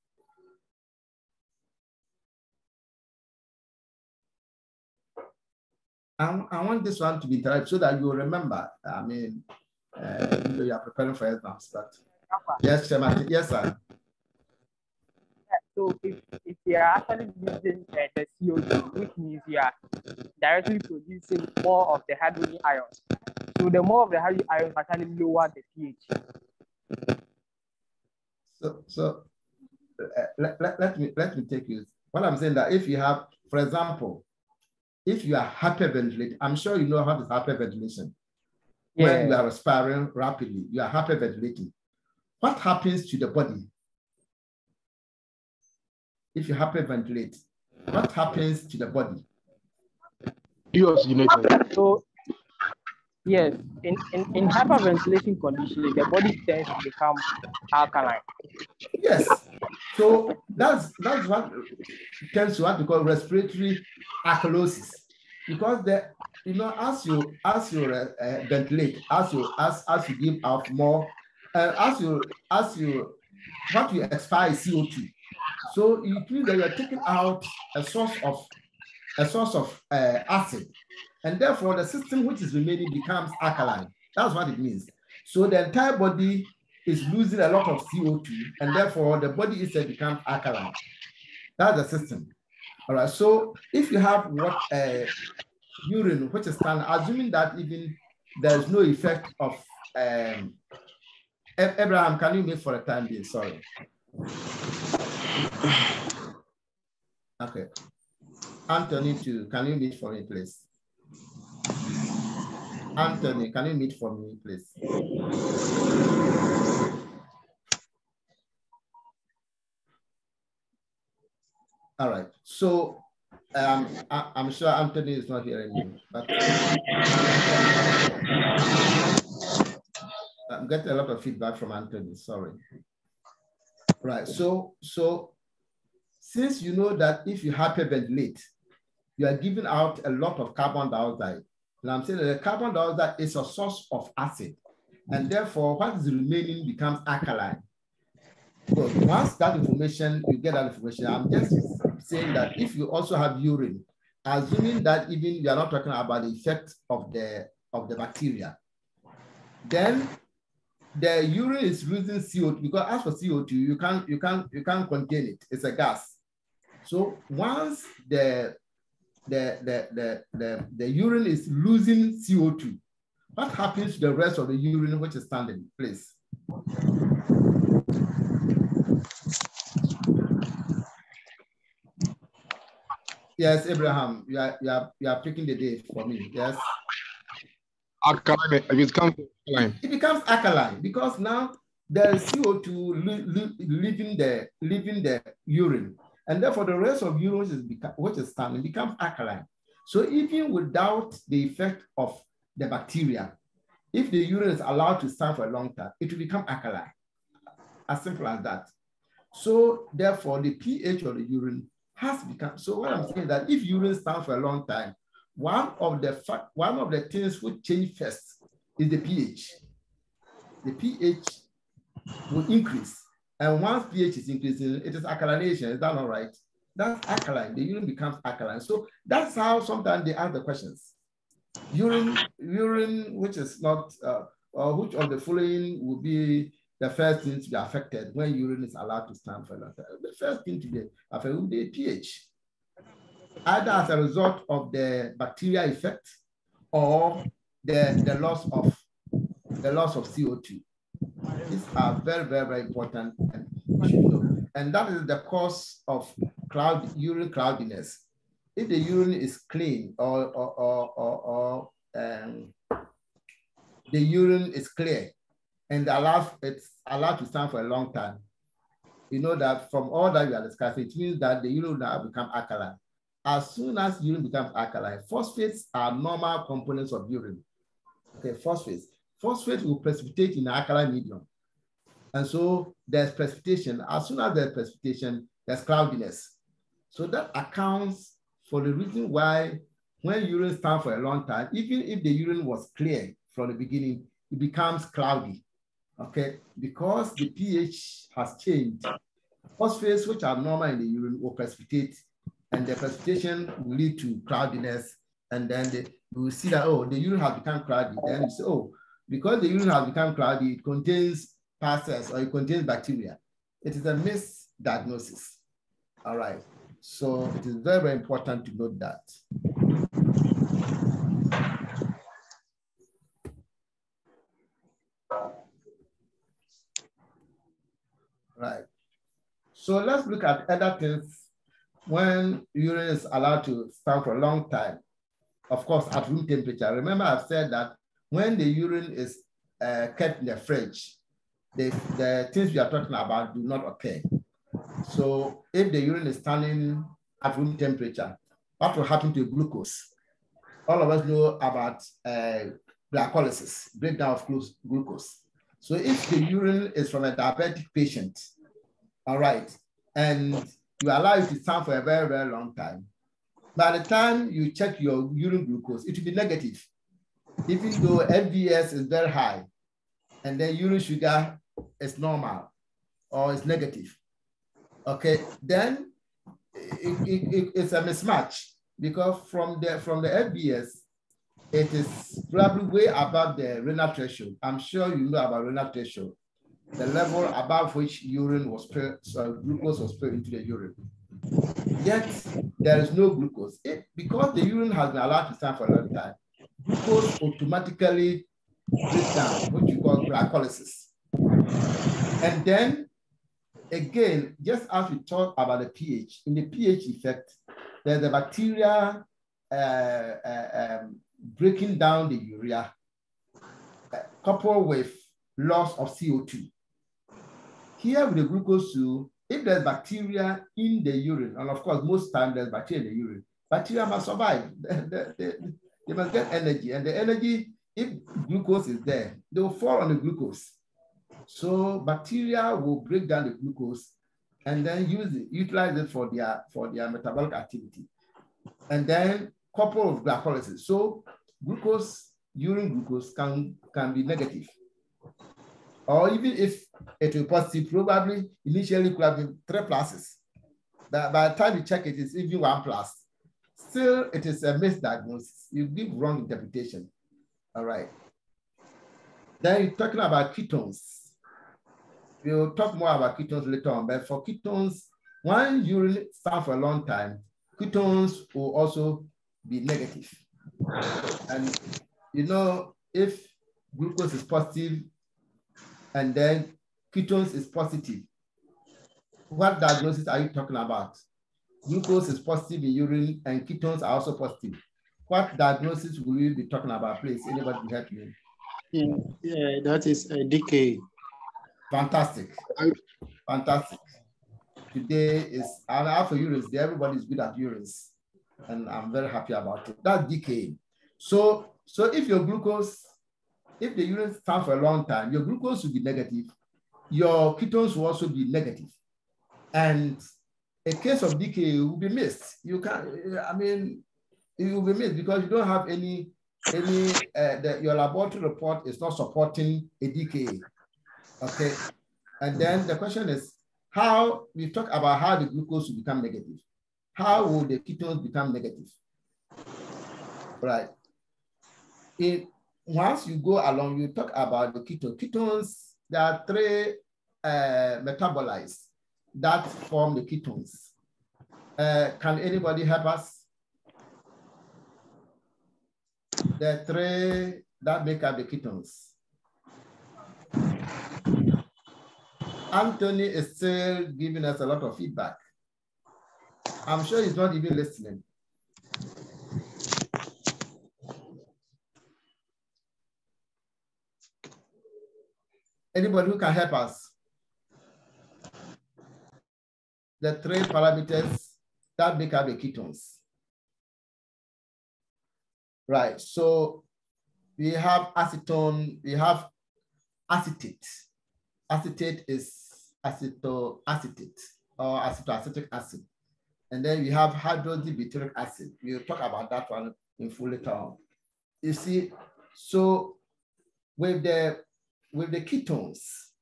I want this one to be interactive so that you remember. I mean, you are preparing for exams, but yes, Chairman. Yes, sir. So if you are actually using the CO2, which means you are directly producing more of the hydrogen ions. So the more of the hydrogen ions actually lower the pH. So let me take you. What I'm saying that if you have, for example, if you are hyperventilating, I'm sure you know how is hyperventilation. Yeah. When you are respiring rapidly, you are hyperventilating. What happens to the body? If you hyperventilate, what happens to the body? Deoxygenated. So yes, in hyperventilation conditions, the body tends to become alkaline. Yes. So that's what tends to what we call respiratory alkalosis, because as you ventilate, as you give out more, what you expire is CO2. So it means that you are taking out a source of acid, and therefore the system which is remaining becomes alkaline. That's what it means. So the entire body is losing a lot of CO2, and therefore the body itself becomes alkaline. That's the system. All right. So if you have what urine, which is standard, assuming that even there's no effect of Abraham, can you mute for a time being? Sorry. Okay. Anthony, too, can you mute for me, please? Anthony, can you mute for me, please? All right. So I'm sure Anthony is not hearing me, but I'm getting a lot of feedback from Anthony. Sorry. Right. So since you know that if you hyperventilate, you are giving out a lot of carbon dioxide. And I'm saying that the carbon dioxide is a source of acid, and therefore what is remaining becomes alkaline. So once that information, you get that information, I'm just saying that if you also have urine, assuming that even you are not talking about the effect of the bacteria, then the urine is losing CO2, because as for CO2, you can't contain it. It's a gas. So once the urine is losing CO2, what happens to the rest of the urine which is standing? Please. Yes, Abraham, you are picking the day for me. Yes. Alkaline. It becomes alkaline. It becomes alkaline because now there is CO2 leaving the urine, and therefore the rest of urine which is standing becomes alkaline. So even without the effect of the bacteria, if the urine is allowed to stand for a long time, it will become alkaline. As simple as that. So therefore, the pH of the urine has become. So what I'm saying is that if urine stands for a long time, one of the things which change first is the pH. The pH will increase, and once pH is increasing, it is alkalination. Is that not right? That's alkaline. The urine becomes alkaline. So that's how sometimes they ask the questions. Urine, which is not, or which of the following will be the first thing to be affected when urine is allowed to stand for a long time? The first thing to be affected will be pH, either as a result of the bacteria effect or the loss of CO2. These are very, very, very important, and you should know. And that is the cause of urine cloudiness. If the urine is clean or the urine is clear and it's allowed to stand for a long time, you know that from all that we are discussing, it means that the urine will now become alkaline. As soon as urine becomes alkaline, phosphates are normal components of urine. Okay, phosphates. Phosphates will precipitate in the alkaline medium. And so there's precipitation. As soon as there's precipitation, there's cloudiness. So that accounts for the reason why when urine stands for a long time, even if the urine was clear from the beginning, it becomes cloudy, okay? Because the pH has changed. Phosphates, which are normal in the urine, will precipitate, and the precipitation will lead to cloudiness, and then you will see that, oh, the urine has become cloudy. Then you say, oh, because the urine has become cloudy, it contains parasites or it contains bacteria. It is a misdiagnosis, all right? So it is very, very important to note that. Right. So let's look at other things when urine is allowed to stand for a long time. Of course, at room temperature. Remember, I've said that when the urine is kept in the fridge, the things we are talking about do not occur. So if the urine is standing at room temperature, what will happen to glucose? All of us know about glycolysis, breakdown of glucose. So if the urine is from a diabetic patient, all right, and you allow it to stand for a very, very long time, by the time you check your urine glucose, it will be negative, even though FBS is very high, and then urine sugar is normal or is negative. Okay, then it's a mismatch, because from the FBS, it is probably way above the renal threshold. I'm sure you know about renal threshold. the level above which urine was spilled, so glucose was spilled into the urine. Yet there is no glucose. Because the urine has been allowed to stand for a long time, glucose automatically breaks down, which you call glycolysis. And then again, just as we talked about the pH, in the pH effect, there's a bacteria breaking down the urea, coupled with loss of CO2. Here with the glucose too, if there's bacteria in the urine, and of course, most times there's bacteria in the urine, bacteria must survive. They must get energy, and the energy, if glucose is there, they will fall on the glucose. So bacteria will break down the glucose and then utilize it for their metabolic activity. And then couple of glycolysis. So glucose, urine glucose can be negative. Or even if it will positive, probably initially could have been 3 pluses. But by the time you check it, it's even 1 plus. Still, it is a misdiagnosis. You give wrong interpretation. All right. Then you're talking about ketones. We'll talk more about ketones later on, but for ketones, when urine stands for a long time, ketones will also be negative. And you know, if glucose is positive and then ketones is positive, what diagnosis are you talking about? Glucose is positive in urine and ketones are also positive. What diagnosis will you be talking about, please? Anybody can help me? Yeah, that is a decay. Fantastic. Fantastic. Today is, and for urines, everybody is good at urines, and I'm very happy about it. That's decay. So if your glucose, if the urine stands for a long time, your glucose will be negative, your ketones will also be negative. And a case of decay will be missed. You can't, I mean, it will be missed because you don't have your laboratory report is not supporting a decay. Okay. And then the question is, how we talk about how the glucose will become negative. How will the ketones become negative? Right. Once you go along, you talk about the ketones. Ketones, there are 3 metabolites that form the ketones. Can anybody help us? The 3 that make up the ketones. Anthony is still giving us a lot of feedback. I'm sure he's not even listening. Anybody who can help us? The 3 parameters that make up the ketones. Right, so we have acetone, we have acetate. Acetate is acetoacetate or acetoacetic acid. And then we have hydroxybutyric acid. We'll talk about that one in full later on. You see, so with the ketones,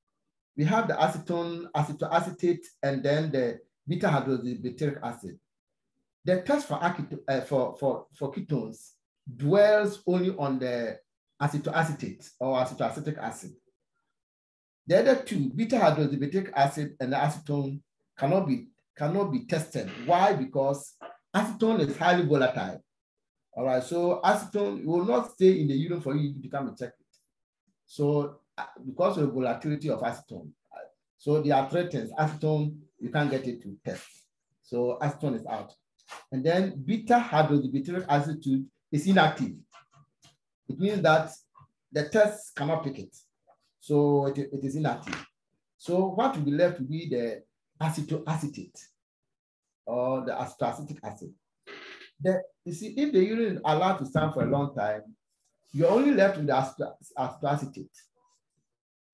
we have the acetone, acetoacetate, and then the beta hydroxybutyric acid. The test for ketones dwells only on the acetoacetate or acetoacetic acid. The other 2, beta hydroxybutyric acid and the acetone, cannot be tested. Why? Because acetone is highly volatile. All right, so acetone will not stay in the urine for you to come and check it. So because of the volatility of acetone, so there are 3 things. Acetone, you can't get it to test. So acetone is out. And then beta hydroxybutyric acid is inactive. It means that the test cannot pick it. So it is inactive. So what will be left will be the acetoacetate or the acetoacetic acid. You see, if the urine is allowed to stand for a long time, you're only left with the acetoacetate.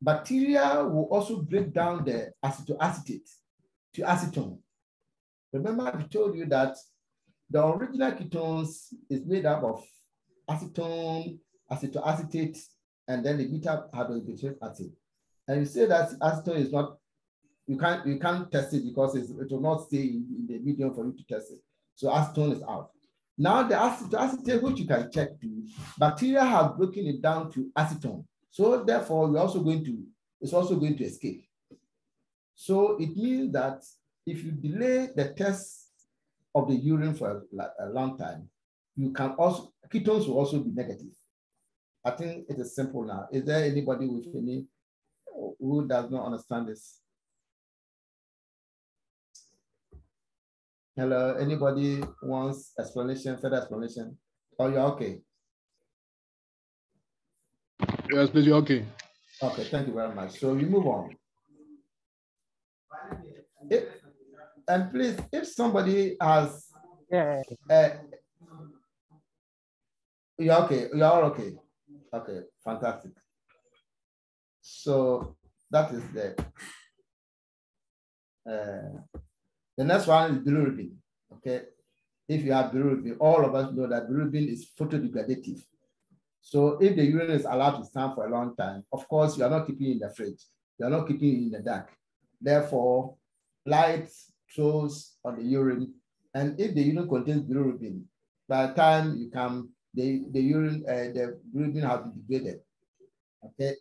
Bacteria will also break down the acetoacetate to acetone. Remember, I told you that the original ketones is made up of acetone, acetoacetate, and then the beta hydroxybutyric acid. And you say that acetone is not, you can't test it because it will not stay in the medium for you to test it. So acetone is out. Now the acetoacetate, which you can check to, bacteria have broken it down to acetone. So therefore, we're also going to is also going to escape. So it means that if you delay the test of the urine for a long time, you can also, ketones will also be negative. I think it is simple now. Is there anybody with any who does not understand this? Hello, anybody wants explanation, further explanation? Oh, you're okay. Yes, please, you're okay. Okay, thank you very much. So we move on. And please, if somebody has, you're okay, you're all okay. Okay, fantastic. So that is the next one is bilirubin. Okay, if you have bilirubin, all of us know that bilirubin is photodegradative. So if the urine is allowed to stand for a long time, of course, you are not keeping it in the fridge. You are not keeping it in the dark. Therefore, light throws on the urine. And if the urine contains bilirubin, by the time you come, the bilirubin has been degraded. Okay.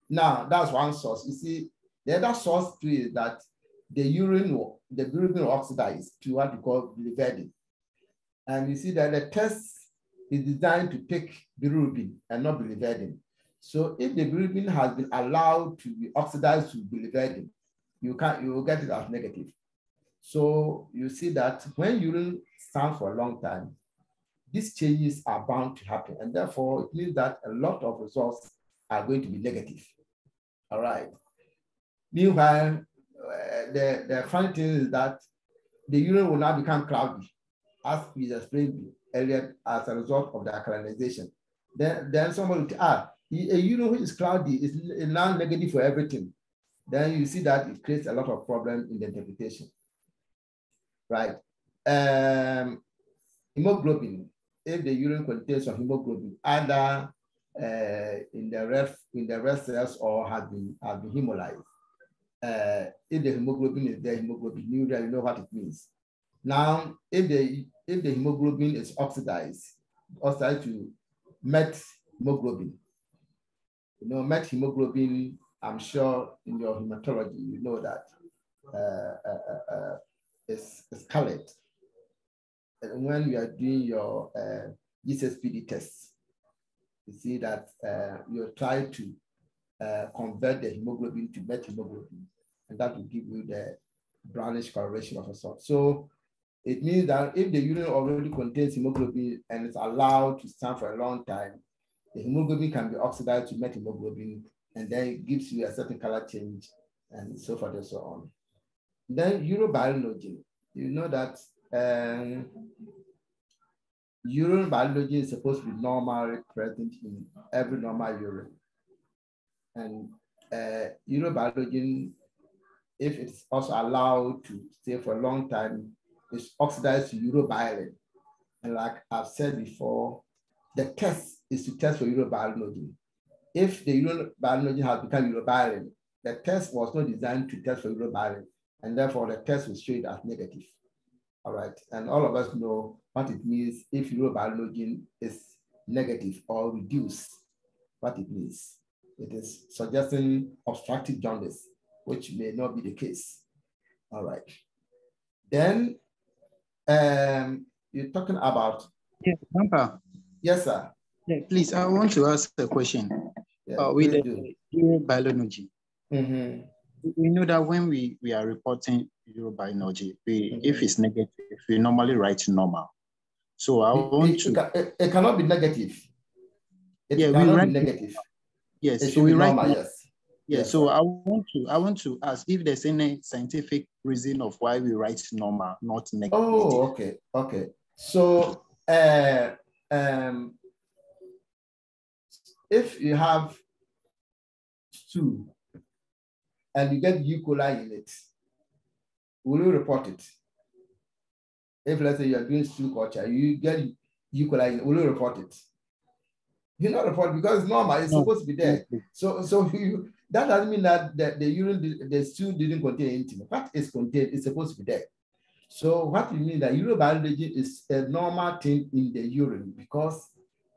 Now, that's one source. You see, the other source too is that the bilirubin will oxidize to what we call biliverdin. And you see that the test is designed to take bilirubin and not biliverdin. So if the bilirubin has been allowed to be oxidized to biliverdin, you will get it as negative. So you see that when urine stands for a long time, these changes are bound to happen. And therefore, it means that a lot of results are going to be negative. All right. Meanwhile, the funny thing is that the urine will now become cloudy, as we explained earlier, as a result of the alkalinization. Then somebody will say, a urine which is cloudy is now negative for everything. Then you see that it creates a lot of problems in the interpretation. Right. Hemoglobin, if the urine contains some hemoglobin, either in the red cells or has been hemolyzed. If the hemoglobin is there, hemoglobinuria, you know what it means. Now, if the hemoglobin is oxidized to methemoglobin, you know, methemoglobin, I'm sure in your hematology, you know that it's colored. And when you are doing your CPD tests, you see that you try to convert the hemoglobin to methemoglobin, and that will give you the brownish coloration of a sort. So it means that if the urine already contains hemoglobin and it's allowed to stand for a long time, the hemoglobin can be oxidized to methemoglobin, and then it gives you a certain color change and so forth and so on. Then urobilinogen, you know that urine biology is supposed to be normally present in every normal urine. And urobilinogen, if it's also allowed to stay for a long time, is oxidized to urobilin. And like I've said before, the test is to test for urobilinogen. If the urobilinogen has become urobilin, the test was not designed to test for urobilin, and therefore the test will show it as negative. All right, and all of us know what it means if urobilinogen is negative or reduced, what it means. It is suggesting obstructive jaundice, which may not be the case. All right. Then you're talking about. Yes, Grandpa. Yes, sir. Yeah, please, I want to ask a question. Yeah, with the urobilinogen. Mm-hmm. We know that when we are reporting urobilinogen, if it's negative, we normally write normal. So I want to. It cannot be negative. It yeah, cannot be negative. Yes, it should be normal. Yes. Yeah, yes, so sir. I want to ask if there's any scientific reason of why we write normal, not negative. Oh, okay. So if you have stew and you get E. coli in it, will you report it? If let's say you are doing stew culture, you get E. coli in it, will you report it? You not report because it's normal, it's supposed to be there. So that doesn't mean that the stew didn't contain anything. What is contained is supposed to be there. So what you mean that urobilinogen is a normal thing in the urine because,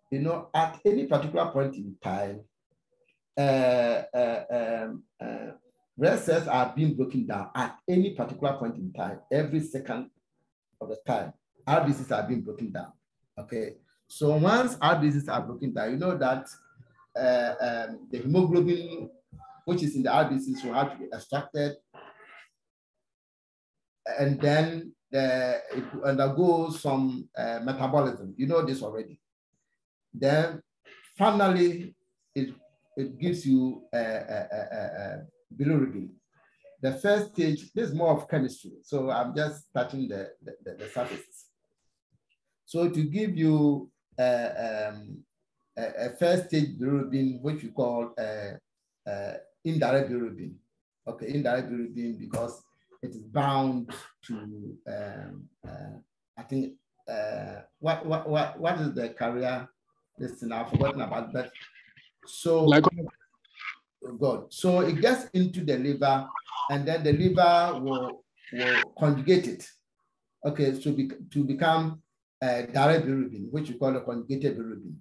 you know, at any particular point in time, red cells are being broken down at any particular point in time, every second of the time. RBCs are being broken down. Okay, so once RBCs are broken down, you know that the hemoglobin, which is in the RBCs, will have to be extracted, and then it undergoes some metabolism. You know this already. Then finally, it gives you bilirubin. The first stage, this is more of chemistry, so I'm just touching the surface. So to give you a first stage bilirubin, which we call indirect bilirubin. Okay, indirect bilirubin, because it is bound to I think what is the carrier? Listen, I've forgotten about that. So good. So it gets into the liver, and then the liver will conjugate it. Okay, so to become direct bilirubin, which we call a conjugated bilirubin.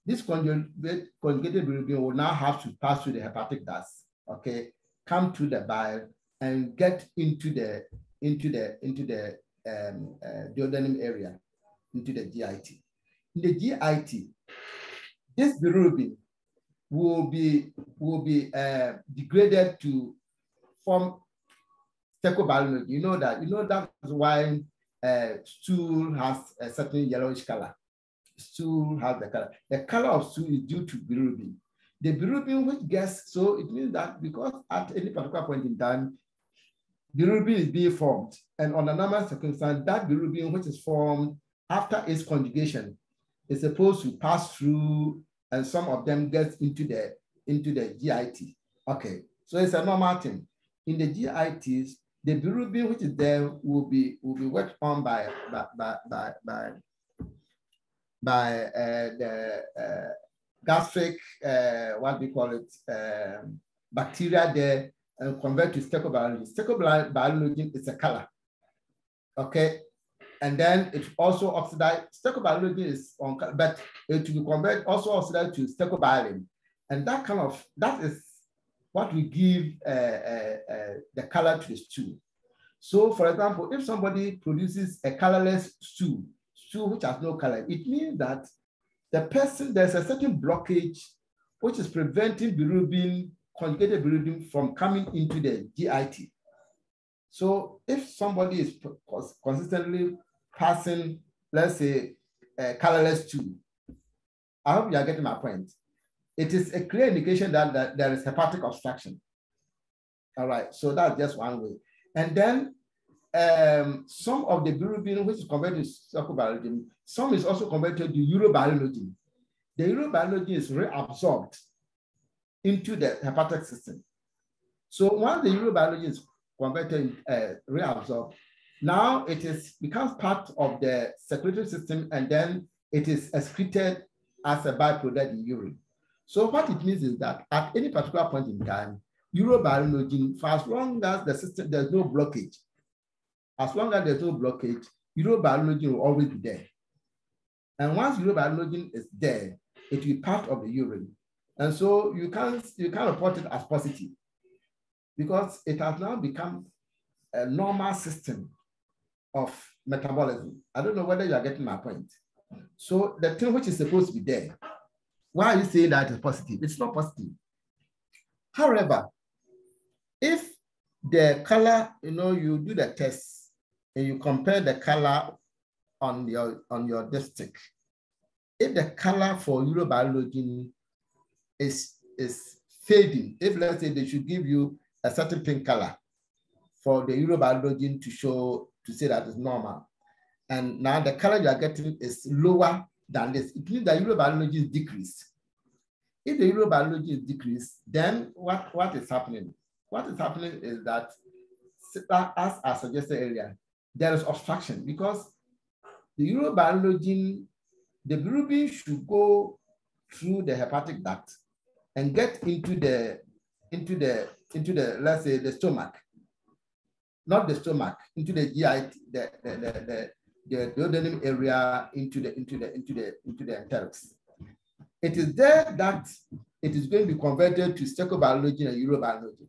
This conjugated bilirubin will now have to pass through the hepatic duct, okay, come to the bile and get into the duodenum area, into the GIT. In the GIT, this bilirubin will be degraded to form stechobiology. You know that's why stool has a certain yellowish color. Stool has the color. The color of stool is due to bilirubin. The bilirubin which gets, so it means that because at any particular point in time, bilirubin is being formed, and on a normal circumstance, that bilirubin which is formed after its conjugation is supposed to pass through, and some of them get into the GIT. Okay, so it's a normal thing. In the GITs, the bilirubin which is there will be worked on by the gastric, what we call it, bacteria there, and convert to stechobiology. Stechobiology is a color, okay? And then it also oxidized. Stechobiology is on, but it will be converted also oxidized to stechobilin. And that is what we give the color to the stool. So for example, if somebody produces a colorless stool which has no color, it means that the person, there's a certain blockage which is preventing bilirubin, conjugated bilirubin, from coming into the GIT. So if somebody is consistently passing, let's say, a colorless stool, I hope you are getting my point. It is a clear indication that there is hepatic obstruction. All right, so that's just one way. And then some of the bilirubin, which is converted to stechobiology, some is also converted to urobilinogen. The urobilinogen is reabsorbed into the hepatic system. So once the urobilinogen is converted, reabsorbed, now it becomes part of the circulatory system, and then it is excreted as a byproduct in urine. So what it means is that at any particular point in time, urobilinogen, for as long as the system, there's no blockage, as long as there's no blockage, urobilinogen will always be there. And once urobilinogen is there, it will be part of the urine. And so you can't report it as positive because it has now become a normal system of metabolism. I don't know whether you are getting my point. So the thing which is supposed to be there, why are you saying that it's positive? It's not positive. However, if the color, you do the test and you compare the color on your district, if the color for urobilinogen is fading, if let's say they should give you a certain pink color for the urobilinogen to say that it's normal, and now the color you are getting is lower than this, it means that urobilinogen is decreased. If the urobilinogen is decreased, then what is happening? What is happening is that, as I suggested earlier, there is obstruction because the urobilinogen, the bilirubin should go through the hepatic duct and get into the let's say the stomach, not the stomach, into the GI, the duodenum area, into the enterics. It is there that it is going to be converted to stechobiology and urobiology.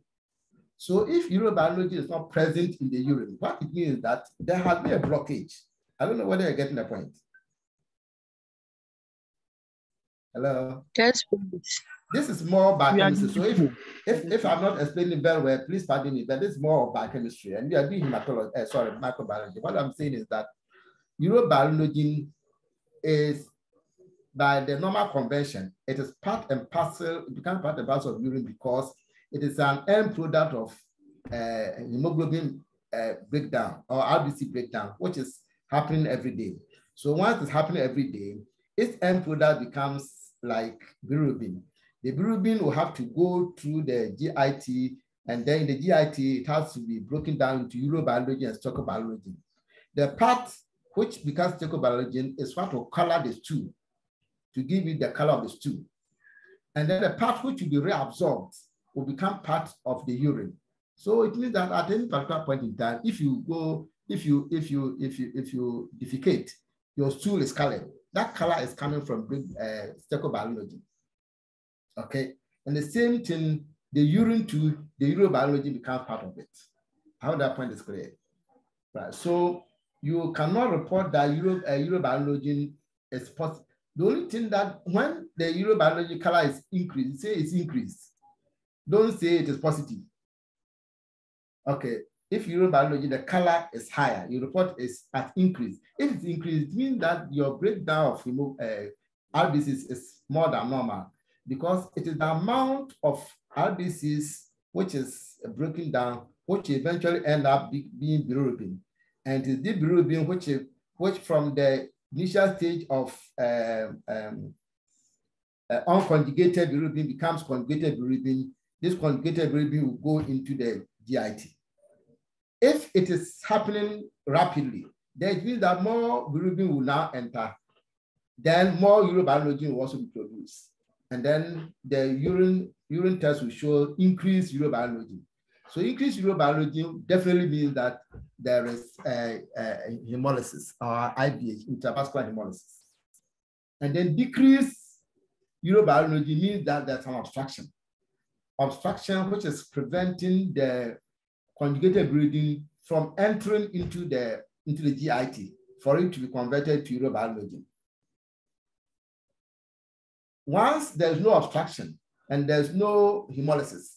So if urobiology is not present in the urine, what it means is that there has been a blockage. I don't know whether you're getting the point. Hello? Yes, please. This is more biochemistry. So if I'm not explaining very well, please pardon me, but this is more of biochemistry. And we are doing hematology, microbiology. What I'm saying is that urobiology is, by the normal convention, it is part and parcel, it becomes part and parcel of urine because it is an end product of hemoglobin breakdown or RBC breakdown, which is happening every day. So once it's happening every day, its end product becomes like bilirubin. The bilirubin will have to go through the GIT, and then in the GIT, it has to be broken down into urobiology and stoichiobiology. The part which becomes stoichiobiology is what will color the stool, to give you the color of the stool. And then the part which will be reabsorbed will become part of the urine. So it means that at any particular point in time, if you defecate, your stool is colored. That color is coming from stoichiobiology. Okay. And the same thing, the urine to the urobiology becomes part of it. I hope that point is clear. Right. So you cannot report that urobiology is possible. The only thing that when the urobiology color is increased, say it's increased. Don't say it is positive. Okay. If urobiology, the color is higher, your report is at increase. If it's increased, it means that your breakdown of RBCs is more than normal, because it is the amount of RBCs which is broken down, which eventually end up being bilirubin. And it is the bilirubin which from the initial stage of unconjugated bilirubin becomes conjugated bilirubin. This conjugated bilirubin will go into the GIT. If it is happening rapidly, then it means that more bilirubin will now enter. Then more urobiology will also be produced. And then the urine test will show increased urobiology. So increased urobiology definitely means that there is hemolysis or IVH, intravascular hemolysis. And then decreased urobiology means that there's an obstruction. Obstruction which is preventing the conjugated breathing from entering into the GIT for it to be converted to urobiology. Once there's no obstruction and there's no hemolysis,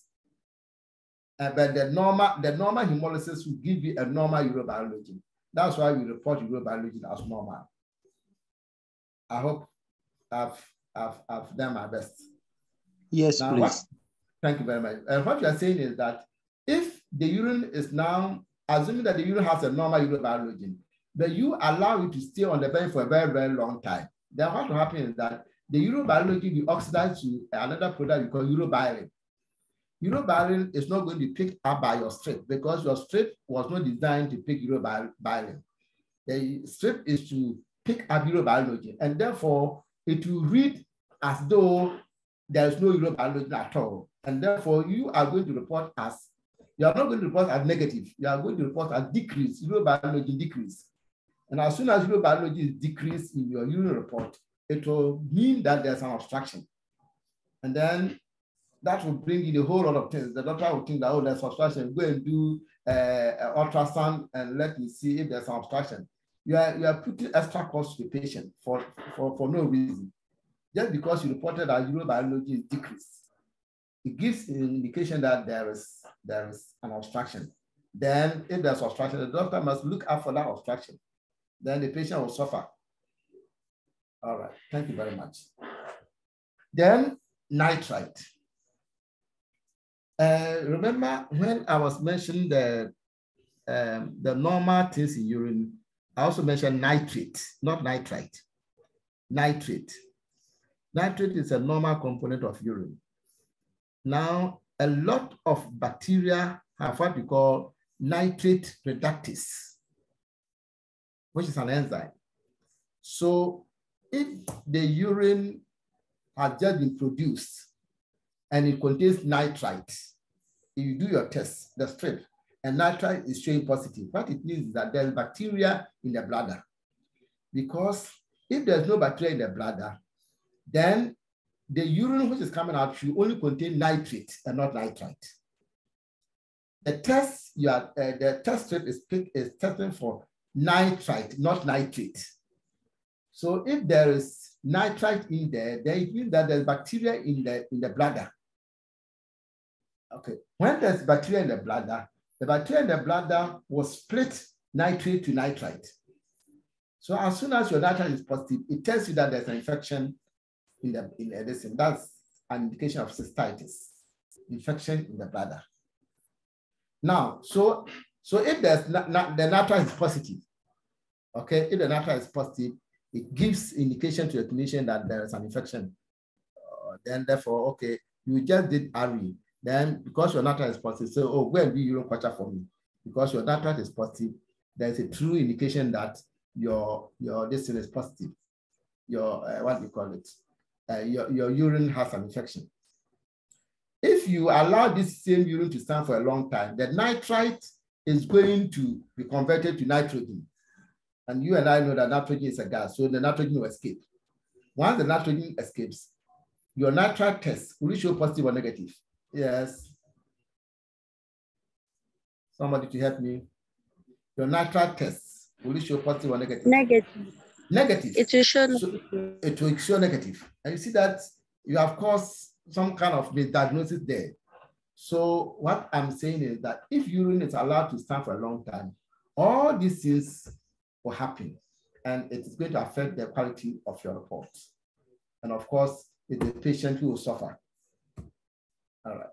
but the normal hemolysis will give you a normal urobiology. That's why we report urobiology as normal. I hope I've done my best. Yes, now, please. Thank you very much. And what you are saying is that if the urine is now, assuming that the urine has a normal urobiology, but you allow it to stay on the bench for a very, very long time, then what will happen is that the urobiology will oxidize to another product we call urobilin. Urobilin is not going to be picked up by your strip because your strip was not designed to pick urobilin. The strip is to pick up urobiology, and therefore it will read as though there is no urobiology at all. And therefore you are going to report as, you are not going to report as negative, you are going to report as decrease, urobiology decrease. And as soon as urobiology is decreased in your urine report, it will mean that there's an obstruction. And then that will bring in a whole lot of things. The doctor will think that, oh, there's obstruction. Go and do ultrasound and let me see if there's an obstruction. You are putting extra cost to the patient for no reason. Just because you reported that urobiology is decreased. It gives an indication that there is an obstruction. Then if there's obstruction, the doctor must look out for that obstruction. Then the patient will suffer. All right, thank you very much. Then nitrite. Remember when I was mentioning the normal things in urine, I also mentioned nitrate, not nitrite. Nitrate. Nitrate is a normal component of urine. Now, a lot of bacteria have what we call nitrate reductase, which is an enzyme. So if the urine has just been produced and it contains nitrite, if you do your test, the strip, and nitrite is showing positive, what it means is that there's bacteria in the bladder. Because if there's no bacteria in the bladder, then the urine which is coming out should only contain nitrate and not nitrite. the test the test strip is testing for nitrite, not nitrate. So if there is nitrite in there, then it means that there's bacteria in the bladder. Okay, when there's bacteria in the bacteria in the bladder will split nitrate to nitrite. So as soon as your nitrite is positive, it tells you that there's an infection in this. That's an indication of cystitis, infection in the bladder. Now, so if there's the nitrite is positive, okay, if the nitrite is positive, it gives indication to the clinician that there is an infection. Then therefore, okay, you just did RE. Then because your nitrite is positive, so oh, go and do urine culture for me. Because your nitrite is positive, there's a true indication that your this thing is positive. Your what do you call it? Your urine has an infection. If you allow this same urine to stand for a long time, the nitrite is going to be converted to nitrogen. And you and I know that nitrogen is a gas, so the nitrogen will escape. Once the nitrogen escapes, your nitrite test will show positive or negative. Yes. Somebody to help me. Your nitrite test will show positive or negative? Negative. Negative. It will show negative. So it will show negative. And you see that you have caused some kind of misdiagnosis there. So what I'm saying is that if urine is allowed to stand for a long time, all these things will happen, and it is going to affect the quality of your report. And of course, it's the patient who will suffer. All right.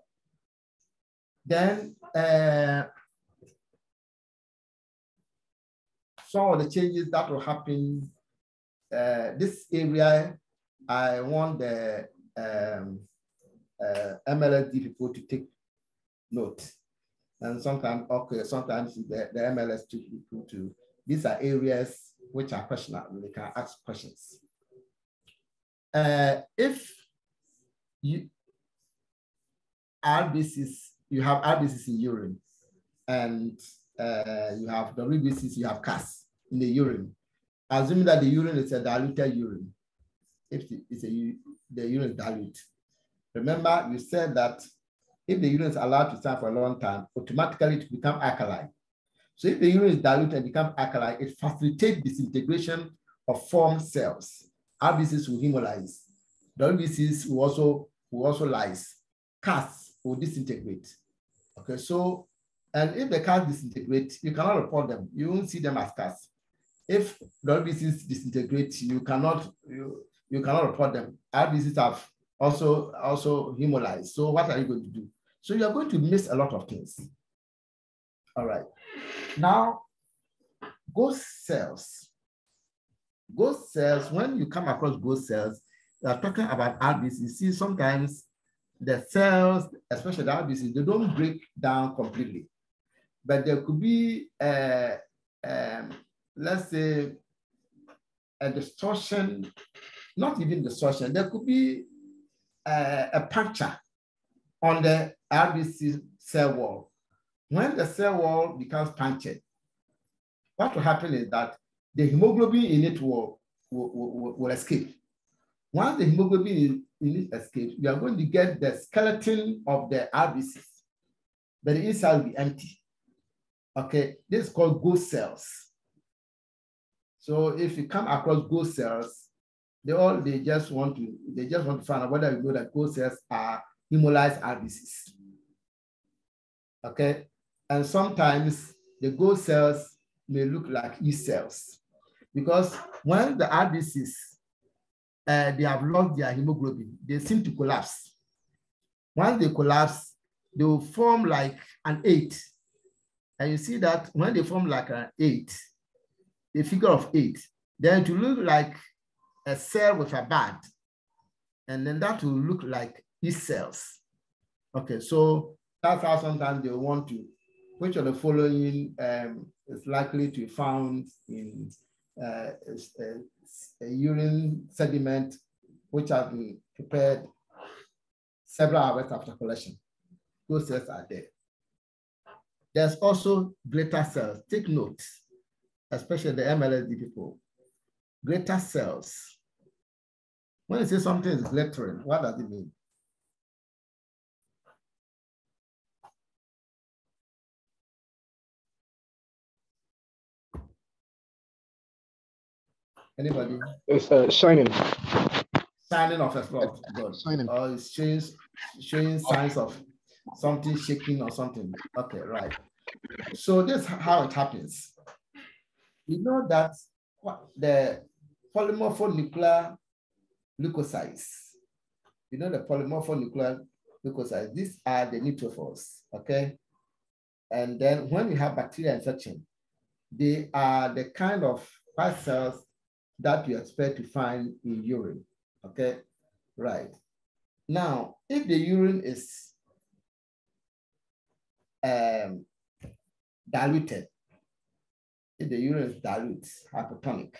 Then some of the changes that will happen, this area, I want the MLSD people to take note. And sometimes, okay, sometimes the MLS people too. These are areas which are questionable. They can ask questions. If you you have RBCs in urine, and you have WBCs, you have CAS in the urine. Assuming that the urine is a diluted urine, if the urine is dilute. Remember, you said that if the urine is allowed to stand for a long time, automatically it becomes alkaline. So if the urine is diluted and becomes alkaline, it facilitates disintegration of formed cells. RBCs will hemolyze. WBCs will also lyse. CAS will disintegrate. Okay, so, and if the CAS disintegrate, you cannot report them. You won't see them as CAS. If WBCs disintegrate, you cannot report them. RBCs have also hemolyzed. So what are you going to do? So you're going to miss a lot of things. All right. Now, ghost cells. Ghost cells, when you come across ghost cells, you are talking about RBCs. You see, sometimes the cells, especially the RBCs, they don't break down completely. But there could be, let's say, a distortion, not even distortion, there could be a puncture on the RBC cell wall. When the cell wall becomes punctured, what will happen is that the hemoglobin in it will escape. Once the hemoglobin in it escapes, you are going to get the skeleton of the RBCs, but the inside will be empty. Okay, this is called ghost cells. So if you come across ghost cells, they just want to find out whether you know that ghost cells are hemolyzed RBCs. Okay, and sometimes the ghost cells may look like yeast cells, because when the RBCs they have lost their hemoglobin, they seem to collapse. Once they collapse, they will form like an 8. And you see that when they form like an 8, a figure of 8, then it will look like a cell with a bud, and then that will look like yeast cells. Okay, so that's how sometimes they want to, which of the following is likely to be found in a urine sediment which has been prepared several hours after collection. Those cells are there. There's also glitter cells. Take note, especially the MLSD people. Glitter cells. When you say something is glittering, what does it mean? Anybody? It's shining. Signing of a cloth. Good. Signing. Or it's showing signs of something shaking or something. Okay, right. So this is how it happens. We know that the polymorphonuclear leukocytes. You know the polymorphonuclear leukocytes. These are the neutrophils. Okay. And then when you have bacterial infection, they are the kind of white cells that you expect to find in urine. Okay, right. Now, if the urine is diluted, if the urine is dilute, hypertonic,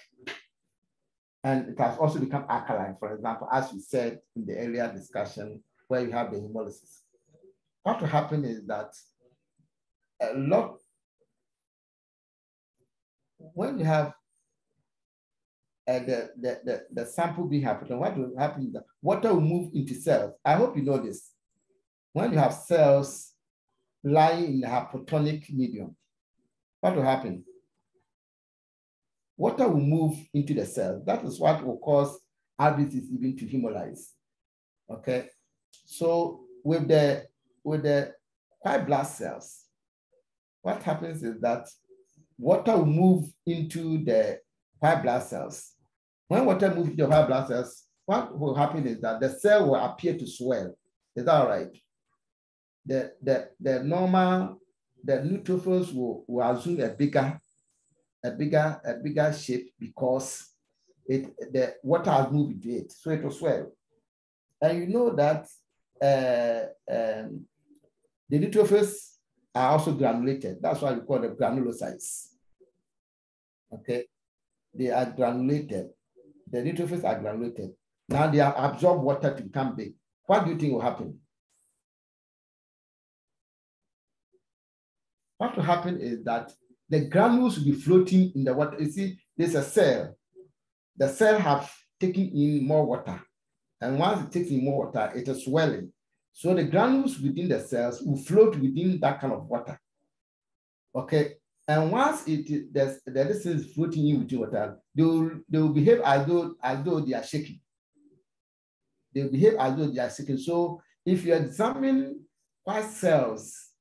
and it has also become alkaline, for example, as we said in the earlier discussion, where you have the hemolysis, what will happen is that when you have the sample being hypertonic, what will happen is that water will move into cells. I hope you know this. When you have cells lying in the hypertonic medium, what will happen? Water will move into the cells. That is what will cause RBCs even to hemolyze. Okay, so with the white blood cells, what happens is that water will move into the white blood cells. When water moves into the white blood cells, what will happen is that the cell will appear to swell. Is that all right? The neutrophils will assume a bigger shape because the water has moved into it, so it will swell. And you know that the neutrophils are also granulated. That's why we call them granulocytes. Okay, they are granulated. The neutrophils are granulated. Now they have absorbed water to become big. What do you think will happen? What will happen is that the granules will be floating in the water. You see, there's a cell. The cell have taken in more water. And once it takes in more water, it is swelling. So the granules within the cells will float within that kind of water. Okay. And once this is floating in with water, they will behave as though they are shaking. They will behave as though they are shaking. So if you examine white cells,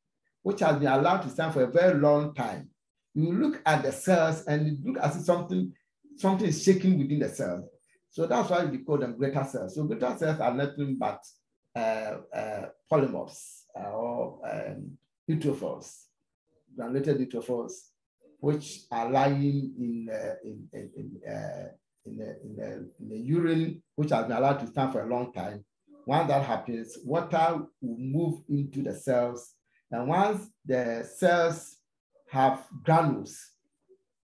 which has been allowed to stand for a very long time, you look at the cells and you look as if something is shaking within the cells. So that's why we call them greater cells. So greater cells are nothing but polymorphs or neutrophils, granulated neutrophils, which are lying in the urine, which has been allowed to stand for a long time. Once that happens, water will move into the cells. And once the cells have granules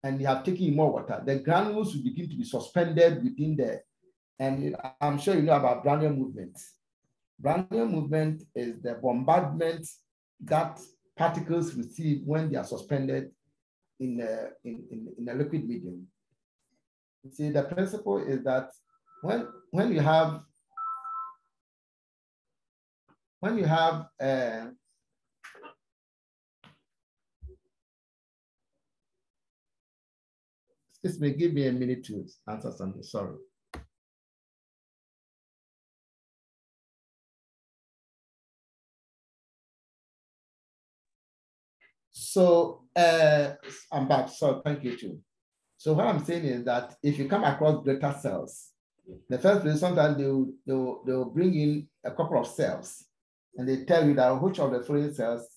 and they have taken in more water, the granules will begin to be suspended within the, and I'm sure you know about Brownian movement. Brownian movement is the bombardment that particles receive when they are suspended in a liquid medium. You see, the principle is that when you have excuse me, give me a minute to answer something, sorry. So I'm back, so thank you too. So what I'm saying is that if you come across greater cells, the first place, sometimes they'll bring in a couple of cells and they tell you that which of the following cells,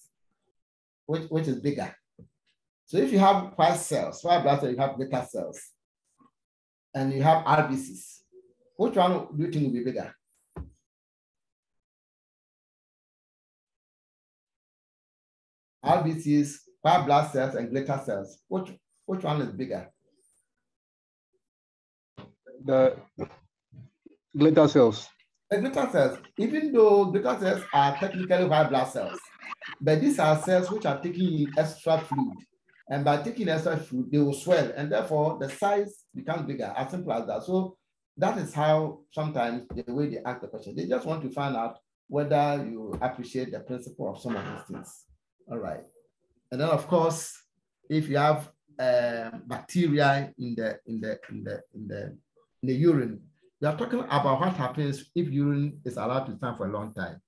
which is bigger. So if you have white cells, white blood cells, you have beta cells, and you have RBCs, which one do you think will be bigger? RBCs, white blood cells, and glitter cells. Which one is bigger? The glitter cells. The glitter cells, even though glitter cells are technically white blood cells, but these are cells which are taking in extra fluid. And by taking extra fluid, they will swell, and therefore the size becomes bigger, as simple as that. So that is how sometimes the way they ask the question, they just want to find out whether you appreciate the principle of some of these things. All right. And then of course, if you have bacteria in the urine. We are talking about what happens if urine is allowed to stand for a long time.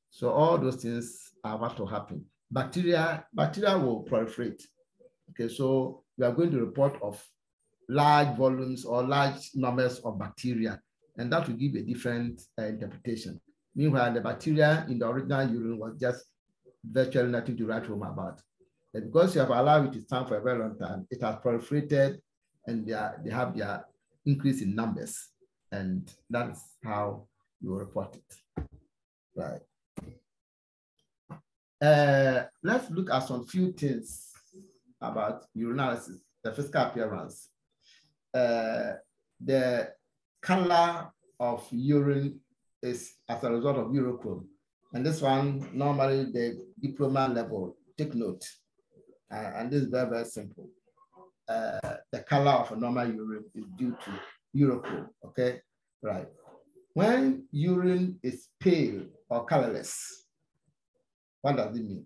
So all those things are what will happen. Bacteria will proliferate. Okay, so we are going to report of large volumes or large numbers of bacteria, and that will give a different interpretation. Meanwhile, the bacteria in the original urine was just virtually nothing to write home about. And because you have allowed it to stand for a very long time, it has proliferated and they have their increase in numbers. And that's how you report it. Right. Let's look at some few things about urinalysis, the physical appearance. The color of urine is as a result of urochrome. And this one, normally the diploma level, take note. And this is very, very simple. The color of a normal urine is due to urochrome, okay? Right. When urine is pale or colorless, what does it mean?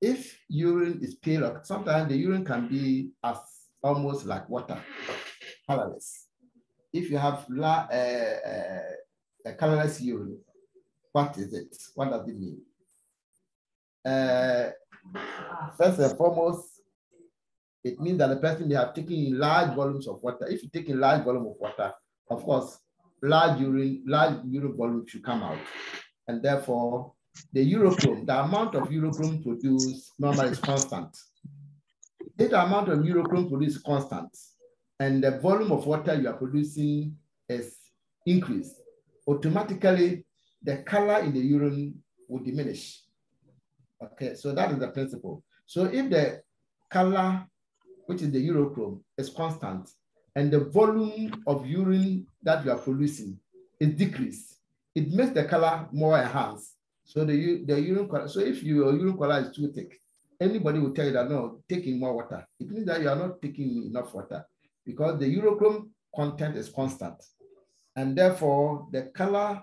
If urine is pale, or sometimes the urine can be as almost like water, colorless. If you have a colorless urine, what is it? What does it mean? First and foremost, it means that the person may have taken in large volumes of water. If you take in large volume of water, of course, large urine volume should come out. And therefore, the urochrome, the amount of urochrome produced normally is constant. If the amount of urochrome produced is constant, and the volume of water you are producing is increased, automatically the color in the urine will diminish. Okay, so that is the principle. So if the color, which is the urochrome, is constant, and the volume of urine that you are producing is decreased, it makes the color more enhanced. So the urine color, so if your urine color is too thick, anybody will tell you that no, taking more water. It means that you are not taking enough water because the urochrome content is constant. And therefore, the color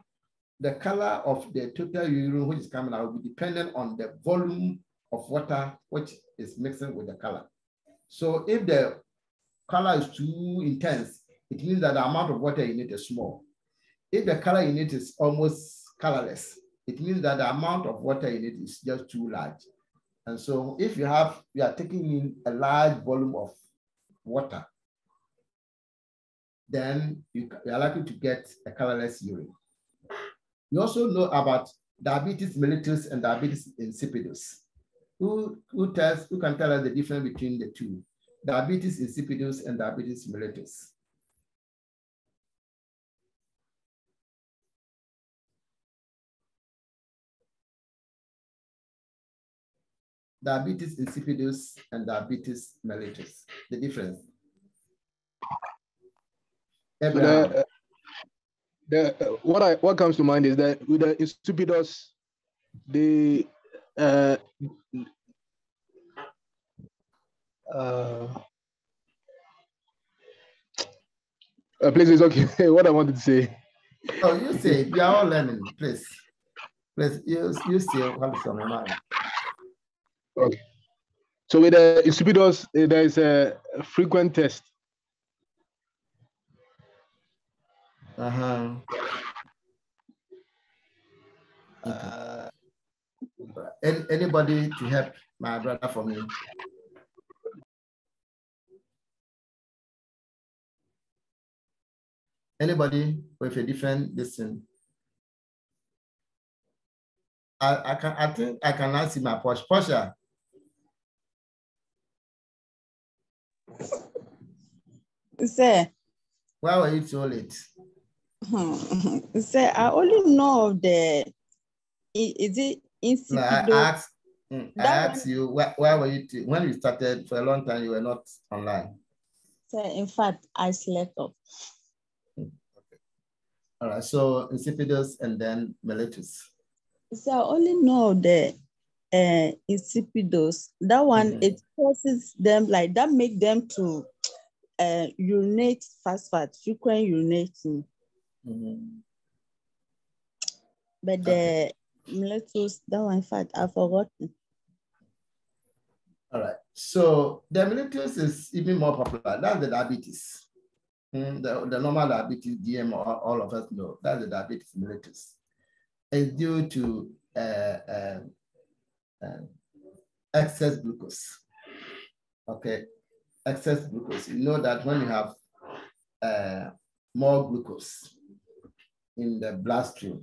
of the total urine which is coming out will be dependent on the volume of water which is mixing with the color. So if the color is too intense, it means that the amount of water in it is small. If the color in it is almost colorless, it means that the amount of water in it is just too large. And so if you are taking in a large volume of water, then you are likely to get a colorless urine. You also know about diabetes mellitus and diabetes insipidus. Who can tell us the difference between the two? Diabetes insipidus and diabetes mellitus. Diabetes insipidus and diabetes mellitus. The difference. What comes to mind is that with the insipidus, please, it's okay. What I wanted to say. Oh, you say we are all learning. Please, you still have some mind. Okay. So with the insipidus, there is a frequent test. Anybody to help my brother for me? Anybody with a different listen? I think I can answer my Portia. Sir. Why were you so late? Sir, I only know of the, is it insipidus? No, I asked you, why were you, when you started for a long time, you were not online? Sir, in fact, I slept off. Okay. All right, so insipidus and then mellitus. So I only know the insipidus. That one, it causes them, like that make them to urinate fast, frequent urinating. But the mellitus, that one, in fact, I've forgotten. All right. So the mellitus is even more popular. That's the diabetes. The normal diabetes, DM, all of us know. That's the diabetes mellitus. It's due to excess glucose. Okay, excess glucose. You know that when you have more glucose in the bloodstream,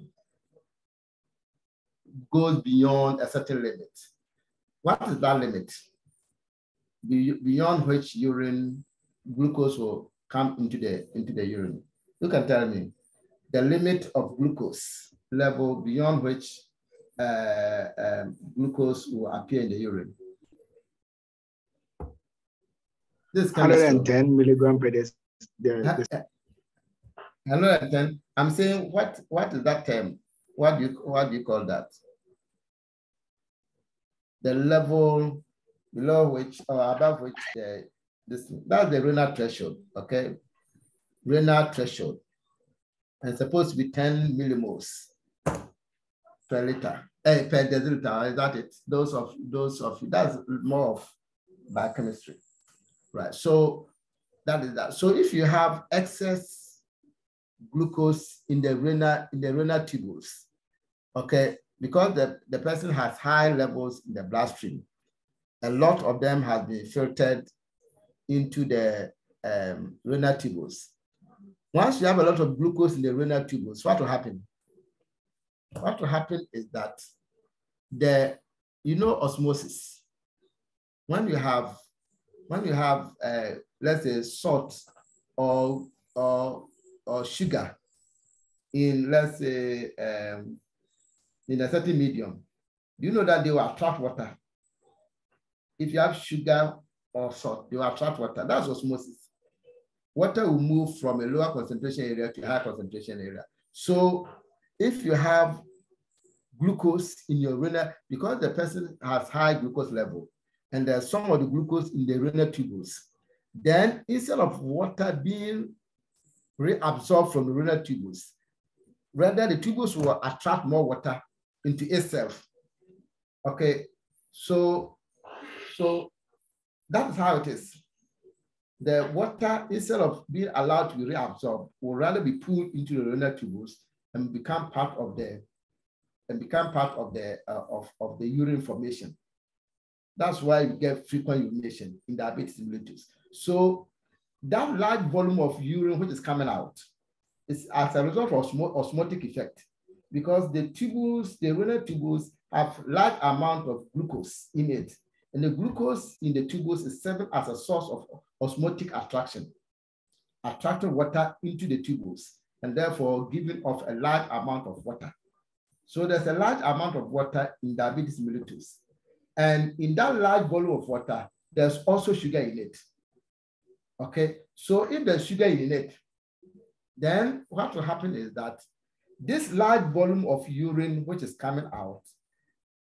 goes beyond a certain limit. What is that limit? Beyond which urine glucose will come into the urine. You can tell me the limit of glucose level beyond which glucose will appear in the urine. This 110 milligram per deciliter. 110. I'm saying what is that term? What do you call that? The level below which or above which that's the renal threshold. Okay, renal threshold, and it's supposed to be 10 millimoles per liter, per deciliter. Is that it? Those of that's more of biochemistry, right? So that is that. So if you have excess glucose in the renal tubules, okay, because the person has high levels in the bloodstream, a lot of them have been filtered into the renal tubules. Once you have a lot of glucose in the renal tubules, what will happen? What will happen is that osmosis. When you have let's say salt or sugar in, let's say, in a certain medium, you know that they will attract water. If you have sugar or salt, they will attract water. That's osmosis. Water will move from a lower concentration area to a higher concentration area. So if you have glucose in your renal, because the person has high glucose level, and there's some of the glucose in the renal tubules, then instead of water being reabsorbed from the renal tubules, rather the tubules will attract more water into itself. Okay, so that's how it is. The water, instead of being allowed to be reabsorbed, will rather be pulled into the renal tubules and become part of the urine formation. That's why you get frequent urination in diabetes mellitus. So that large volume of urine which is coming out is as a result of osmotic effect, because the renal tubules have large amount of glucose in it. And the glucose in the tubules is serving as a source of osmotic attraction, attracting water into the tubules, and therefore giving off a large amount of water. So there's a large amount of water in diabetes mellitus. And in that large volume of water, there's also sugar in it. Okay, so if there's sugar in it, then what will happen is that this large volume of urine which is coming out,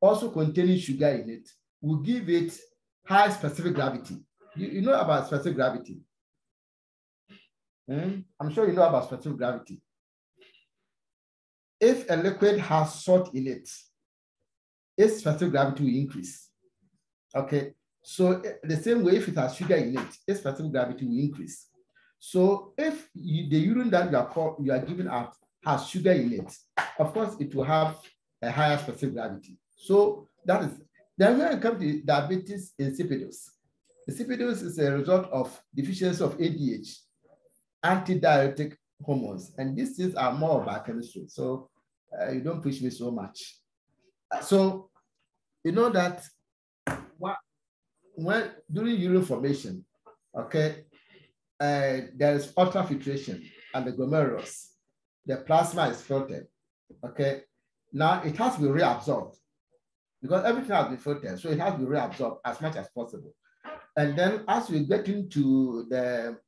also containing sugar in it, will give it high specific gravity. You know about specific gravity? I'm sure you know about specific gravity. If a liquid has salt in it, its specific gravity will increase. Okay, so the same way if it has sugar in it, its specific gravity will increase. So if the urine that you are giving out has sugar in it, of course it will have a higher specific gravity. So that is, then when it comes to diabetes insipidus, insipidus is a result of deficiency of ADH, antidiuretic hormones, and these things are more biochemistry. So you don't push me so much. So you know that when during urine formation, okay, there is ultrafiltration and the glomerulus. The plasma is filtered. Okay, now it has to be reabsorbed because everything has been filtered, so it has to be reabsorbed as much as possible. And then as we get into the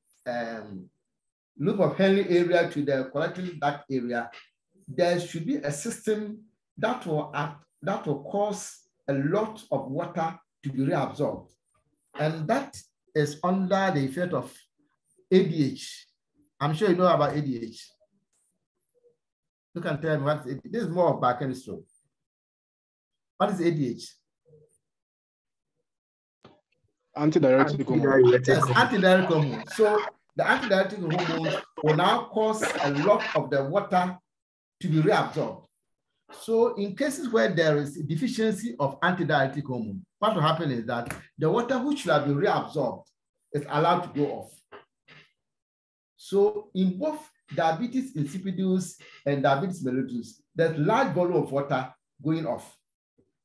loop of Henle area to the collecting duct area, there should be a system that will cause a lot of water to be reabsorbed. And that is under the effect of ADH. I'm sure you know about ADH. You can tell me what is ADH. This is more of biochemistry. What is ADH? Antidiuretic hormone. Yes, antidiuretic hormone. So the antidiuretic hormones will now cause a lot of the water to be reabsorbed. So in cases where there is a deficiency of antidiuretic hormone, what will happen is that the water which should have been reabsorbed is allowed to go off. So in both diabetes insipidus and diabetes mellitus, there's large volume of water going off.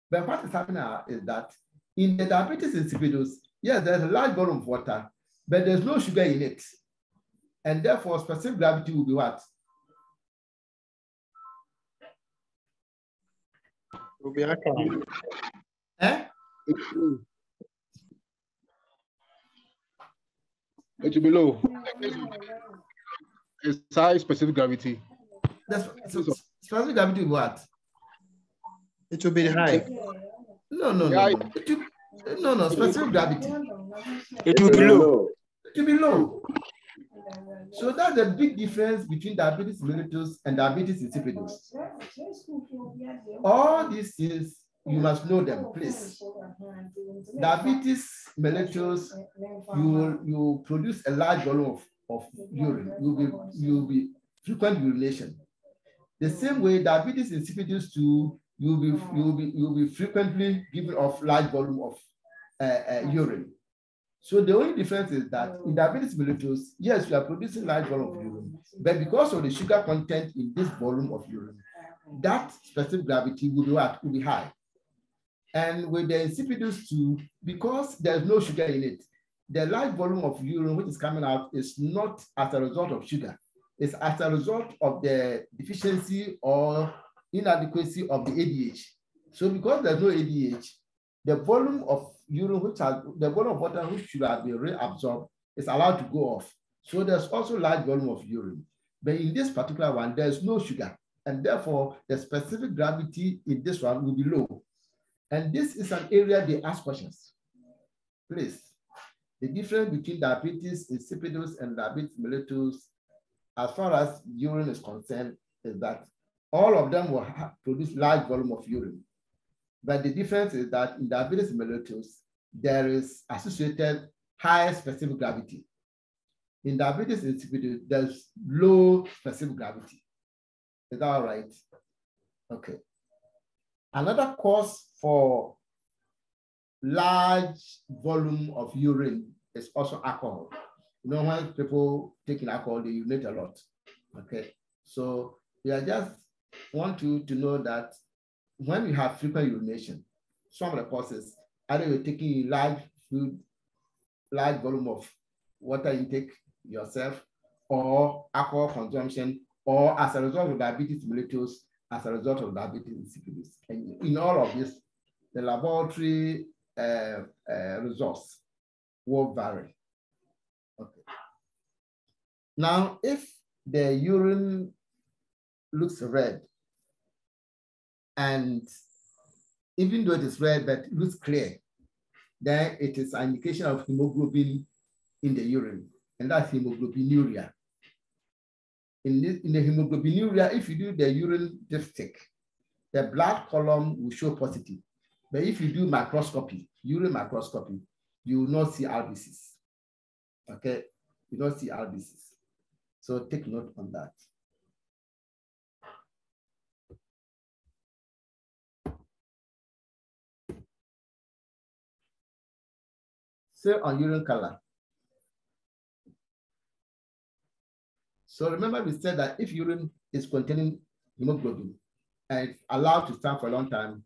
But what is happening is that in the diabetes insipidus, yes, there's a large volume of water, but there's no sugar in it. And therefore, specific gravity will be what? Will be alkaline. Eh? It will be low. It's high specific gravity. Specific gravity will be what? It will be high. No. No, specific gravity. It will be low. It will be low. So that's the big difference between diabetes mellitus and diabetes insipidus. All these things, you must know them, please. Diabetes mellitus, you produce a large volume of urine. You'll be frequent urination. The same way, diabetes insipidus too, you'll be frequently given off large volume of urine. So the only difference is that in diabetes mellitus, yes, you are producing large volume of urine, but because of the sugar content in this volume of urine, that specific gravity will be what? Will be high. And with the insipidus too, because there's no sugar in it, the large volume of urine which is coming out is not as a result of sugar. It's as a result of the deficiency or inadequacy of the ADH. So because there's no ADH, the volume of urine the volume of water which should have been reabsorbed is allowed to go off. So there's also large volume of urine. But in this particular one, there's no sugar. And therefore, the specific gravity in this one will be low. And this is an area they ask questions. Please, the difference between diabetes insipidus and diabetes mellitus, as far as urine is concerned, is that all of them will produce large volume of urine. But the difference is that in diabetes mellitus, there is associated high specific gravity. In diabetes insipidus, there's low specific gravity. Is that all right? Okay. Another cause for large volume of urine is also alcohol. You know, when people taking alcohol, they urinate a lot. Okay. So we are just want you to know that when you have frequent urination, some of the causes, either you're taking large volume of water intake yourself, or alcohol consumption, or as a result of diabetes mellitus, as a result of diabetes insipidus. And in all of this, the laboratory results will vary. Okay. Now, if the urine looks red, and even though it is red, but it looks clear, then it is an indication of hemoglobin in the urine, and that's hemoglobinuria. In the hemoglobinuria, if you do the urine dipstick, the blood column will show positive. But if you do microscopy, urine microscopy, you will not see RBCs. Okay, you don't see RBCs. So take note on that. So on urine color. So remember we said that if urine is containing hemoglobin and it's allowed to stand for a long time,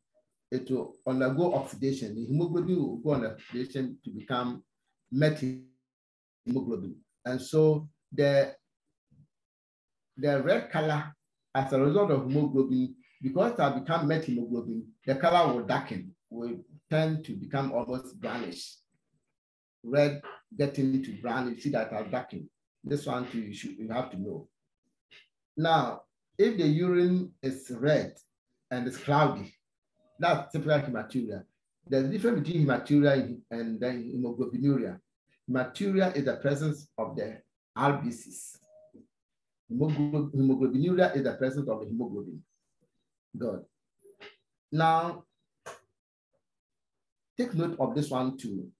it will undergo oxidation. The hemoglobin will go on oxidation to become methemoglobin. And so the red color as a result of hemoglobin, because it has become methemoglobin, the color will darken, will tend to become almost brownish. Red getting to brown, you see that are darkened. This one too, you have to know. Now, if the urine is red and it's cloudy, that's typical hematuria. There's a difference between hematuria and then hemoglobinuria. Hematuria is the presence of the RBCs. Hemoglobinuria is the presence of the hemoglobin. Good. Now, take note of this one too.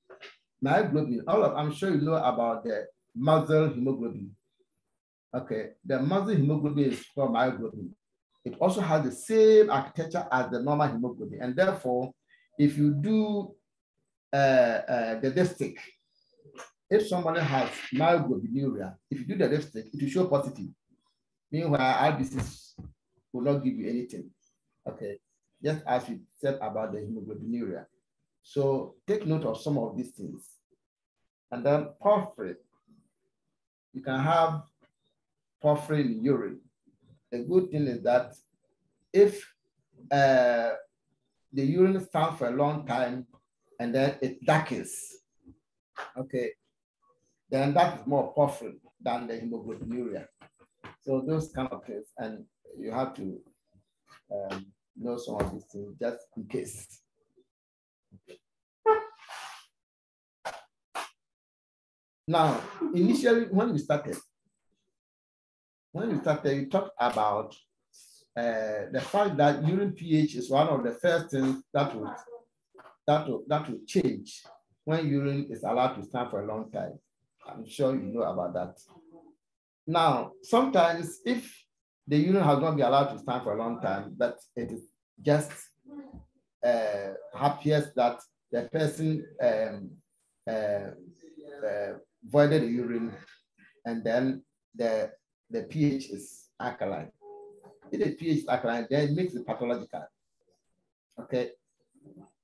myoglobin, I'm sure you know about the muscle hemoglobin. Okay, the muscle hemoglobin is for myoglobin. It also has the same architecture as the normal hemoglobin, and therefore, if you do the dipstick, if somebody has myoglobinuria, if you do the dipstick, it will show positive. Meanwhile, RBCs will not give you anything. Okay, just as we said about the hemoglobinuria. So take note of some of these things. And then porphyrin. You can have porphyrin in urine. The good thing is that if the urine stands for a long time and then it darkens, okay, then that is more porphyrin than the hemoglobinuria. So those kind of things, and you have to know some of these things just in case. Now, initially, when we started, we talked about the fact that urine pH is one of the first things that will change when urine is allowed to stand for a long time. I'm sure you know about that. Now, sometimes if the urine has not been allowed to stand for a long time, but it is just appears that the person voided the urine, and then the pH is alkaline. If the pH is alkaline, then it makes it pathological. Okay.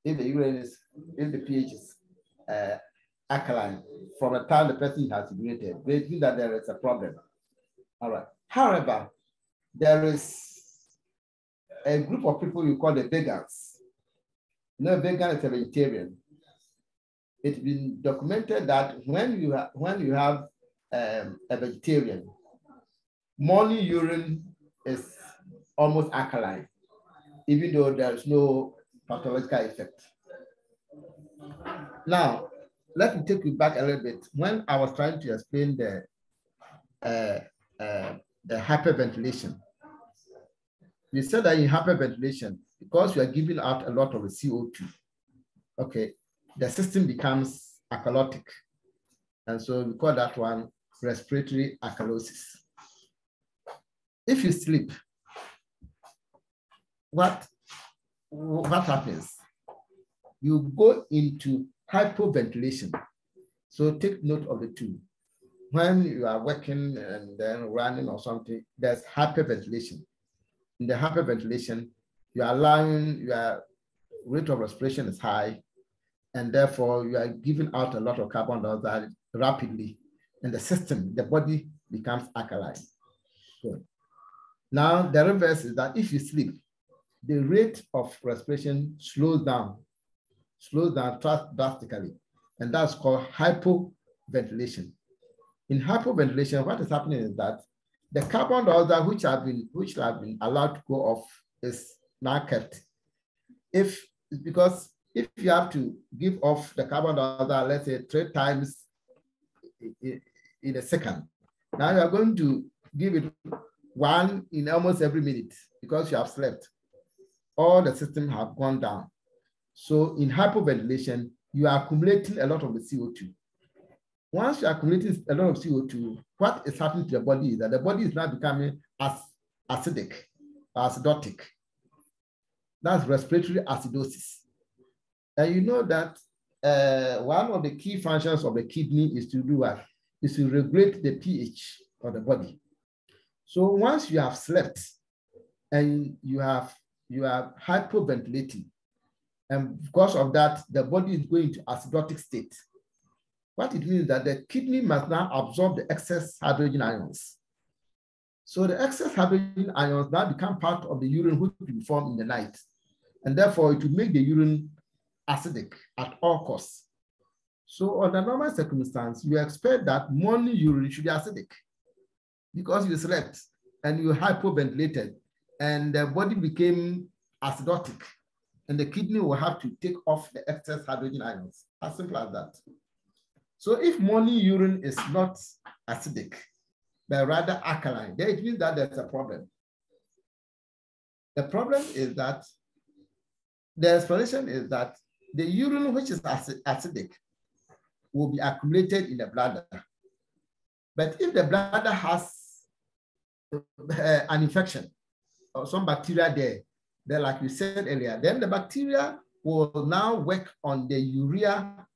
If the pH is alkaline from the time the person has urinated, it means that there is a problem. All right. However, there is a group of people you call the vegans. You know, vegan is a vegetarian. It's been documented that when you have a vegetarian, morning urine is almost alkaline, even though there's no pathological effect. Now, let me take you back a little bit. When I was trying to explain the hyperventilation, we said that in hyperventilation, because you are giving out a lot of the CO2, okay, the system becomes alkalotic. And so we call that one respiratory alkalosis. If you sleep, what happens? You go into hypoventilation. So take note of the two. When you are working and then running or something, there's hyperventilation. In the hyperventilation, you are allowing your rate of respiration is high, and therefore you are giving out a lot of carbon dioxide rapidly, and the system, the body becomes alkaline. Good. Now, the reverse is that if you sleep, the rate of respiration slows down drastically, and that's called hypoventilation. In hypoventilation, what is happening is that the carbon dioxide which have been allowed to go off is now kept. Because if you have to give off the carbon dioxide, let's say 3 times in a second, now you are going to give it 1 in almost every minute because you have slept. All the systems have gone down. So in hypoventilation, you are accumulating a lot of the CO2. Once you are accumulating a lot of CO2, what is happening to the body is that the body is now becoming acidic, acidotic. That's respiratory acidosis. And you know that one of the key functions of the kidney is to do what? Is to regulate the pH of the body. So once you have slept and you are hypoventilating, and because of that, the body is going to acidotic state. What it means is that the kidney must now absorb the excess hydrogen ions. So the excess hydrogen ions now become part of the urine which will be formed in the night. And therefore, it will make the urine acidic at all costs. So under normal circumstance, you expect that morning urine should be acidic because you slept and you hypoventilated and the body became acidotic and the kidney will have to take off the excess hydrogen ions. As simple as that. So if morning urine is not acidic, but rather alkaline, then it means that there's a problem. The problem is that the explanation is that the urine which is acidic will be accumulated in the bladder. But if the bladder has an infection or some bacteria there, then like we said earlier, then the bacteria will now work on the urea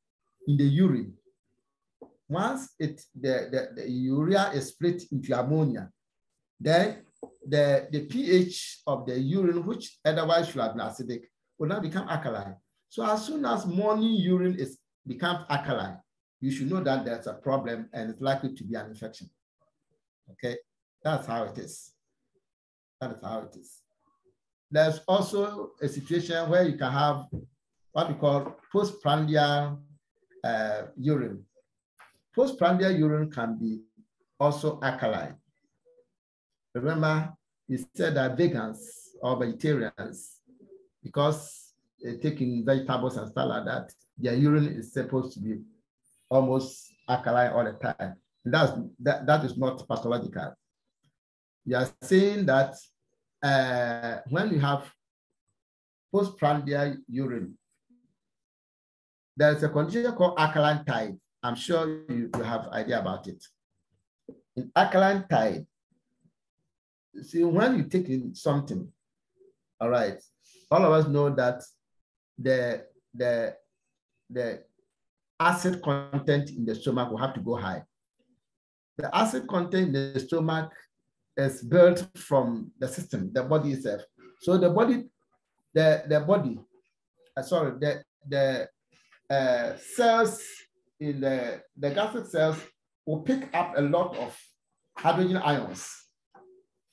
in the urine. Once the urea is split into ammonia, then the pH of the urine, which otherwise should have been acidic, will now become alkaline. So as soon as morning urine becomes alkaline, you should know that there's a problem and it's likely to be an infection. Okay, that's how it is. That is how it is. There's also a situation where you can have what we call postprandial urine. Postprandial urine can be also alkaline. Remember, we said that vegans or vegetarians, because they're taking vegetables and stuff like that, their urine is supposed to be almost alkaline all the time. That is not pathological. We are saying that when you have postprandial urine, there's a condition called alkaline tide. I'm sure you have idea about it. In alkaline tide, see, when you take in something, all right, all of us know that the acid content in the stomach will have to go high. The acid content in the stomach is built from the system, the body itself. So the cells in the gastric cells will pick up a lot of hydrogen ions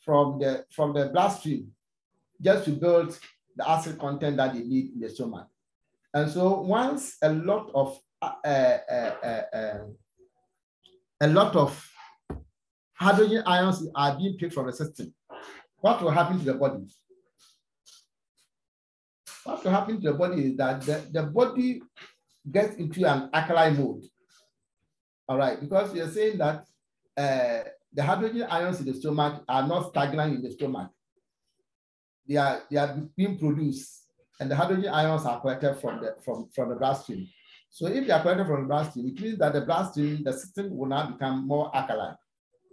from the bloodstream just to build the acid content that they need in the stomach. And so once a lot of hydrogen ions are being picked from the system, what will happen to the body? What will happen to the body is that the body gets into an alkaline mode. All right, because we are saying that the hydrogen ions in the stomach are not stagnant in the stomach. They are being produced, and the hydrogen ions are collected from the bloodstream. So if they are collected from the bloodstream, it means that the bloodstream, the system will now become more alkaline.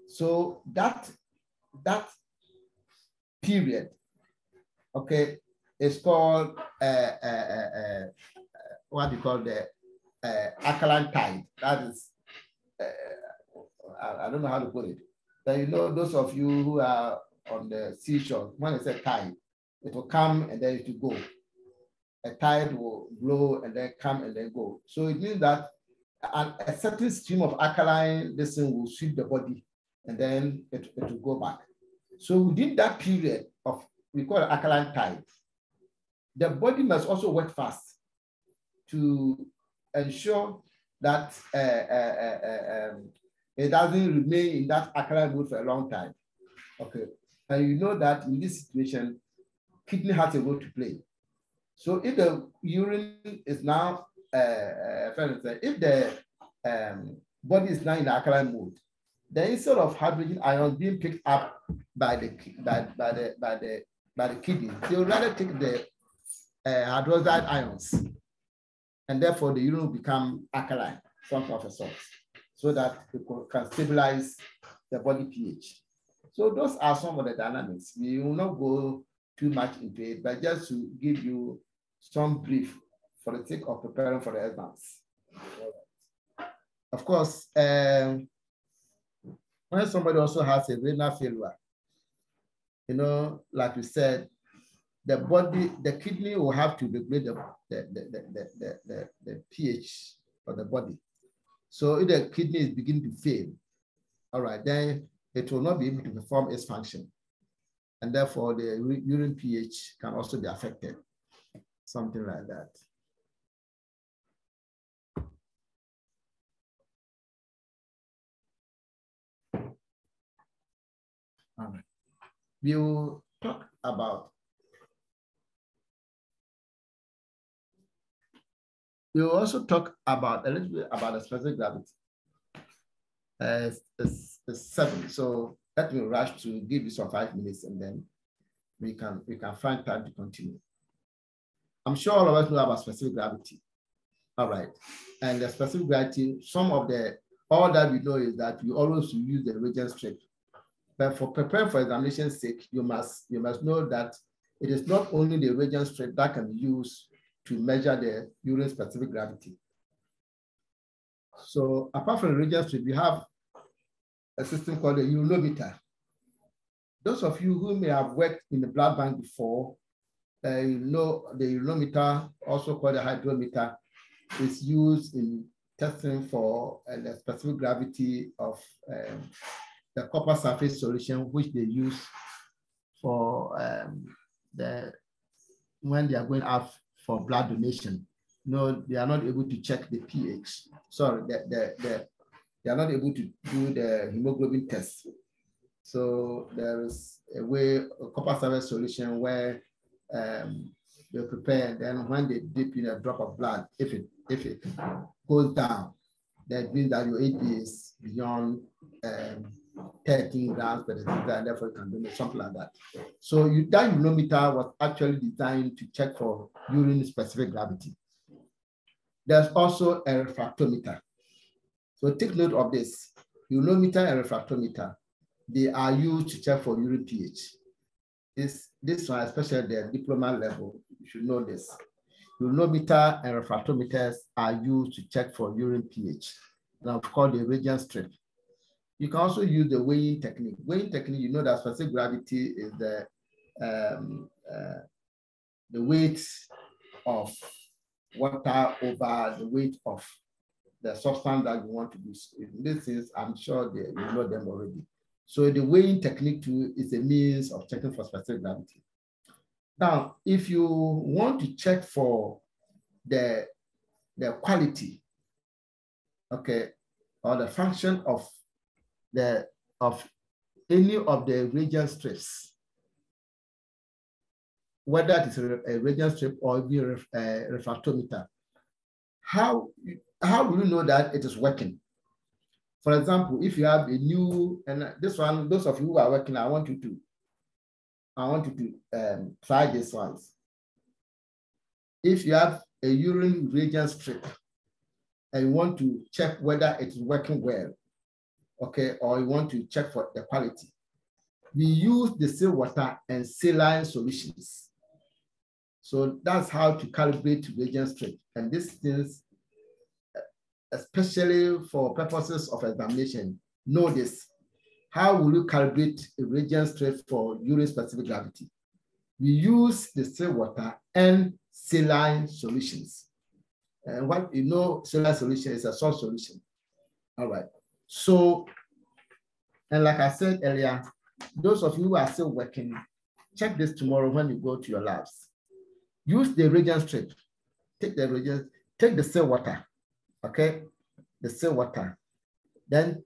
So that period, okay, is called what we call the alkaline tide. That is, I don't know how to put it. But you know, those of you who are on the seashore, when it's a tide, it will come and then it will go. A tide will blow and then come and then go. So it means that a certain stream of alkaline, this thing will sweep the body and then it will go back. So within that period of, we call it alkaline tide, the body must also work fast to ensure that it doesn't remain in that alkaline mood for a long time. Okay, and you know that in this situation, kidney has a role to play. So if the urine is now, if the body is now in the alkaline mood, then instead of hydrogen ions being picked up by the kidney, they will rather take the hydroxide ions, and therefore the urine will become alkaline, some of a sort, so that it can stabilize the body pH. So those are some of the dynamics. We will not go too much into it, but just to give you some brief for the sake of preparing for the exams. Of course, when somebody also has a renal failure, you know, like we said, the body, the kidney will have to regulate the pH of the body. So if the kidney is beginning to fail, all right, then it will not be able to perform its function. And therefore, the urine pH can also be affected, something like that. All right. We will talk about, we will also talk about a little bit about the specific gravity. It's 7, so let me rush to give you some 5 minutes, and then we can find time to continue. I'm sure all of us know about specific gravity. All right. And the specific gravity, all that we know is that we always use the reagent strip. But for preparing for examination's sake, you must know that it is not only the reagent strip that can be used to measure the urine specific gravity. So apart from the reagent strip, we have a system called the urinometer. Those of you who may have worked in the blood bank before, you know the urinometer, also called the hydrometer, is used in testing for the specific gravity of the copper sulfate solution, which they use for when they are going out for blood donation. No, they are not able to check the pH. Sorry, they are not able to do the hemoglobin test. So there is a way, a copper sulfate solution where they prepare, and then when they dip in a drop of blood, if it goes down, that means that your age is beyond 13 grams per deciliter, and therefore you can do something like that. So that urinometer was actually designed to check for urine specific gravity. There's also a refractometer. So take note of this. Urinometer and refractometer, they are used to check for urine pH. This one, especially the diploma level, you should know this. Urinometer and refractometers are used to check for urine pH. And of course, the reagent strip. You can also use the weighing technique. Weighing technique, you know that specific gravity is the weight of water over the weight of the substance that you want to use. In this is, I'm sure you know them already. So the weighing technique too is a means of checking for specific gravity. Now, if you want to check for the quality, okay, or the function of any of the reagent strips, whether it is a reagent strip or a refractometer, how will you know that it is working? For example, if you have a new, and this one, those of you who are working, I want you to try this ones. If you have a urine reagent strip and you want to check whether it's working well, okay, or you want to check for the quality, we use the still water and saline solutions. So that's how to calibrate reagent strip. And this is, especially for purposes of examination, know this. How will you calibrate a reagent strip for urine specific gravity? We use the still water and saline solutions. And what you know, saline solution is a salt solution. All right. So, and like I said earlier, those of you who are still working, check this tomorrow when you go to your labs. Use the reagent strip. Take the still water. Okay, the still water. Then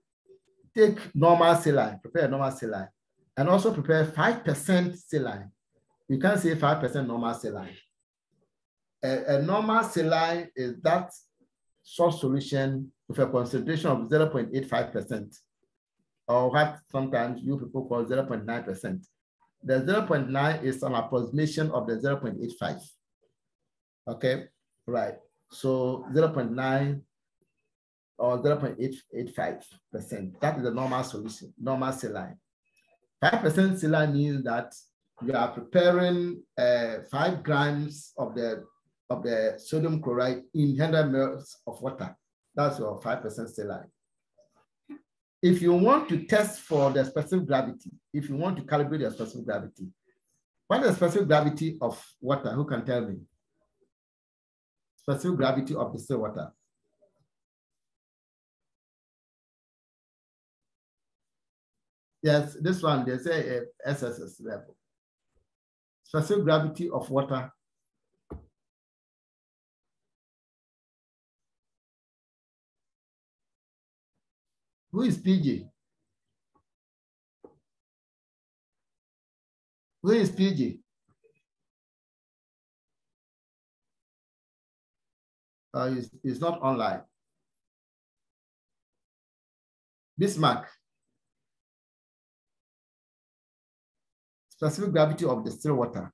take normal saline, prepare normal saline, and also prepare 5% saline. You can't say 5% normal saline. A normal saline is that salt solution with a concentration of 0.85%, or what sometimes you people call 0.9%. The 0.9 is an approximation of the 0.85. Okay, right. So 0.9 or 0.885%. That is the normal solution, normal saline. 5% saline means that you are preparing 5 grams of the sodium chloride in 100 ml of water. That's your 5% saline. If you want to test for the specific gravity, if you want to calibrate the specific gravity, what is the specific gravity of water? Who can tell me? Specific gravity of the still water. Yes, this one, they say SSS level. Specific gravity of water. Who is PG? Who is PG? It's not online. Bismarck. Specific gravity of the still water.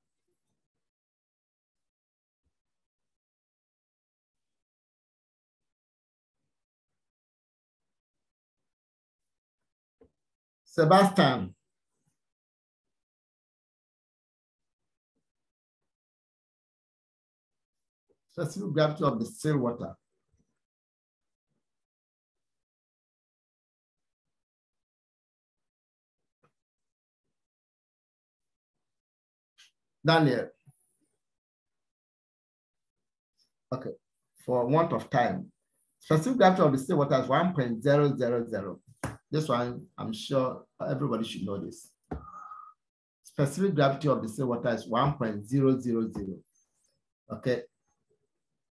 Sebastian. Specific gravity of the still water. Daniel. Okay, for want of time. Specific gravity of the still water is 1.000. This one, I'm sure everybody should know this. Specific gravity of the still water is 1.000. Okay.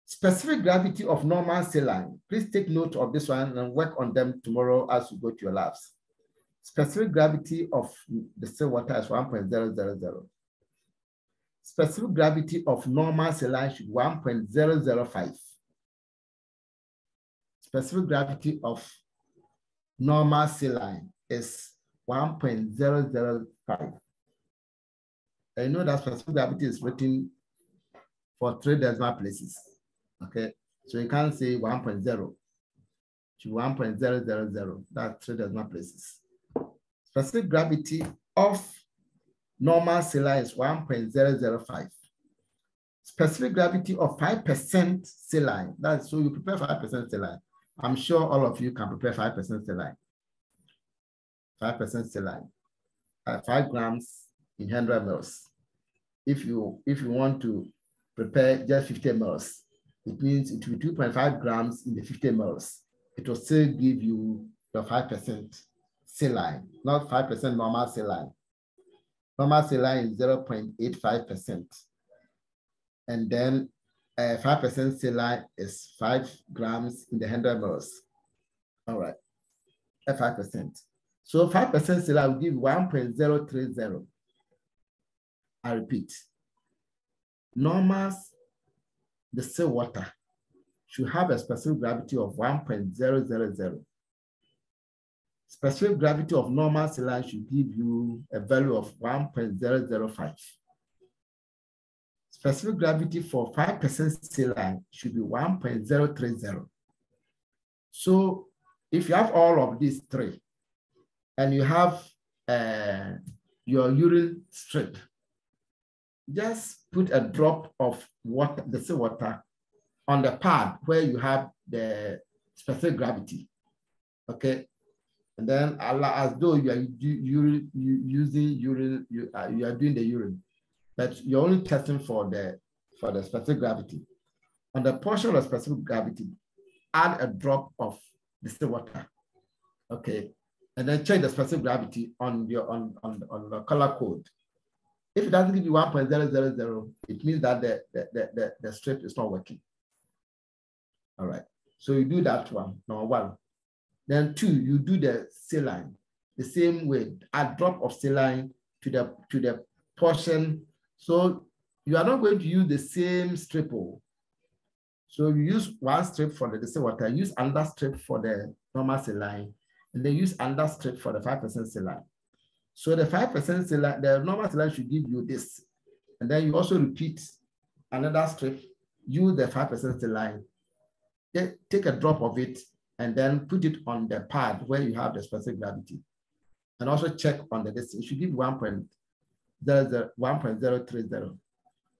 Specific gravity of normal saline. Please take note of this one and work on them tomorrow as you go to your labs. Specific gravity of the still water is 1.000. Specific gravity of normal saline should be 1.005. Specific gravity of normal saline is 1.005. And you know that specific gravity is written for 3 decimal places. Okay, so you can't say 1.0 to 1.000. That's 3 decimal places. Specific gravity of normal saline is 1.005. Specific gravity of 5% saline. That's so you prepare 5% saline. I'm sure all of you can prepare 5% saline. 5% saline. 5 grams in 100 mils. If you want to prepare just 50 mils, it means it will be 2.5 grams in the 50 mils. It will still give you the 5% saline, not 5% normal saline. Normal saline is 0.85%. And then 5% saline is 5 grams in the 100 mils. All right, 5%. So 5% saline will give 1.030. I repeat, normal the still water should have a specific gravity of 1.000. Specific gravity of normal saline should give you a value of 1.005. Specific gravity for 5% saline should be 1.030. So if you have all of these 3 and you have your urine strip, just put a drop of water, the still water, on the pad where you have the specific gravity. Okay, and then as though you are using urine, you are doing the urine, but you're only testing for the specific gravity. On the portion of specific gravity, add a drop of the still water. Okay, and then check the specific gravity on your on the color code. If it doesn't give you 1.000, it means that the strip is not working. All right, so you do that one, number 1. Then 2, you do the saline the same way. Add drop of saline to the portion. So you are not going to use the same strip. So you use 1 strip for the distilled water, use another strip for the normal saline, and then use another strip for the 5% saline. So the 5% saline, the normal saline should give you this. And then you also repeat another strip, use the 5% saline, take a drop of it, and then put it on the pad where you have the specific gravity. And also check on the distance. It should give 1.030.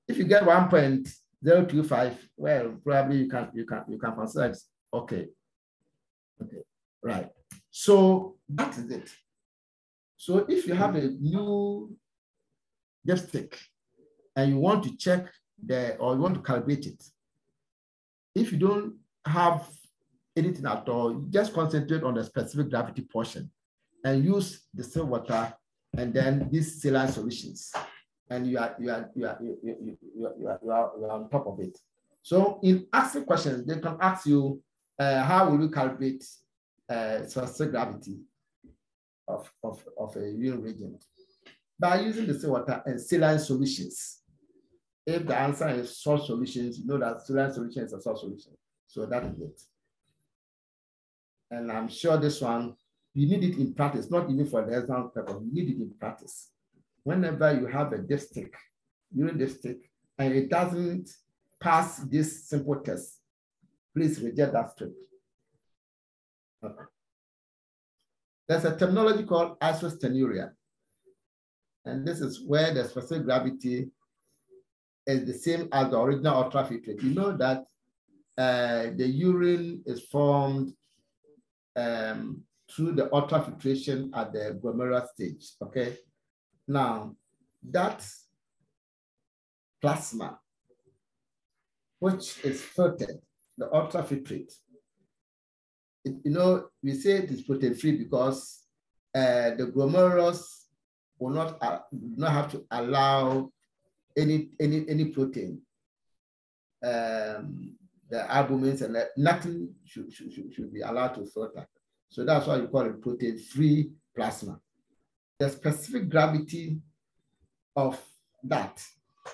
If you get 1.025, well, probably you can consider it. Okay, right. So that is it. So if you have a new dipstick and you want to check or you want to calibrate it, if you don't have anything at all, you just concentrate on the specific gravity portion and use the still water and then these saline solutions, and you are on top of it. So in asking questions, they can ask you, how will you calibrate specific gravity of a urine reagent? By using the still water and saline solutions. If the answer is salt solutions, you know that saline solution is a salt solution. So that is it. And I'm sure this one, you need it in practice, not even for the exam paper, you need it in practice. Whenever you have a dipstick, urine dipstick, and it doesn't pass this simple test, please reject that strip. Okay. There's a terminology called isostenuria. And this is where the specific gravity is the same as the original ultrafiltrate. You know that the urine is formed through the ultrafiltration at the glomerular stage, okay? Now, that plasma, which is filtered, the ultrafiltrate, we say it is protein-free because the glomerulus will not have to allow any protein, the albumins and nothing should be allowed to filter. So that's why you call it protein-free plasma. The specific gravity of that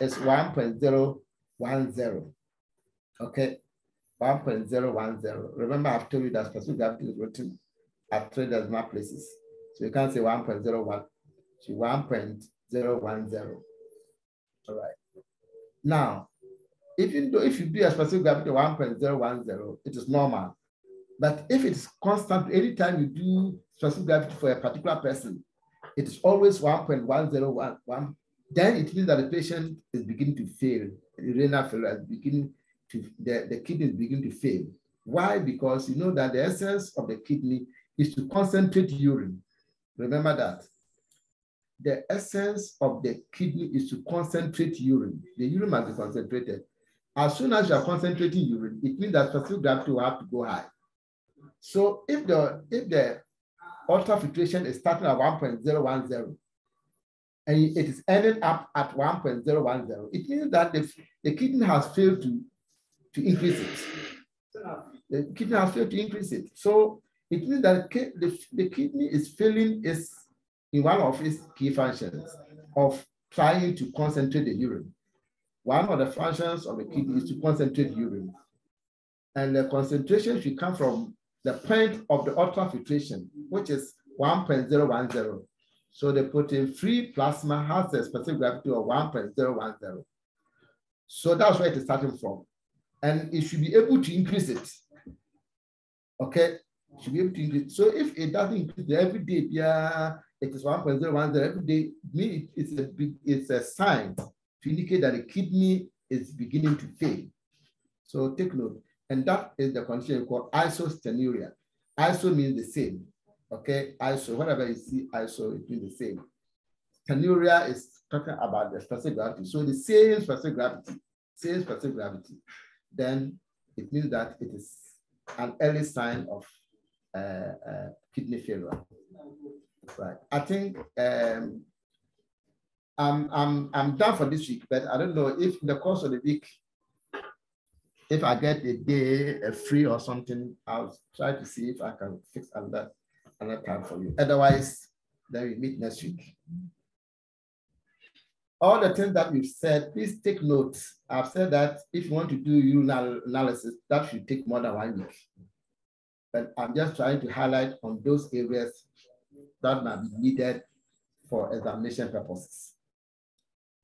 is 1.010. Okay, 1.010. Remember, I've told you that specific gravity is written at 3 decimal places. So you can't say 1.01, so 1.010. All right. Now, if you do a specific gravity of 1.010, it is normal. But if it is constant, anytime you do specific gravity for a particular person, it is always 1.1011. Then it means that the patient is beginning to fail. The renal failure is beginning to, the kidney is beginning to fail. Why? Because you know that the essence of the kidney is to concentrate urine. Remember that. The essence of the kidney is to concentrate urine. The urine must be concentrated. As soon as you are concentrating urine, it means that specific gravity will have to go high. So if the ultrafiltration is starting at 1.010 and it is ending up at 1.010, it means that the kidney has failed to increase it. The kidney has failed to increase it. So it means that the kidney is failing in one of its key functions of trying to concentrate the urine. One of the functions of the kidney is to concentrate urine. And the concentration should come from the point of the ultrafiltration, which is 1.010. So the protein-free plasma has a specific gravity of 1.010. So that's where it is starting from. And it should be able to increase it. Okay? It should be able to increase. So if it doesn't increase every day, yeah, it is 1.010 every day, it's a sign to indicate that the kidney is beginning to fail. So take note. And that is the condition called isostenuria. Iso means the same. Okay, iso, whenever you see iso, it means the same. Stenuria is talking about the specific gravity. So the same specific gravity, then it means that it is an early sign of kidney failure. Right. I think I'm done for this week, but I don't know if in the course of the week, if I get a day free or something, I'll try to see if I can fix another time for you. Otherwise, then we meet next week. All the things that we've said, please take notes. I've said that if you want to do urinal analysis, that should take more than 1 week. But I'm just trying to highlight on those areas that might be needed for examination purposes.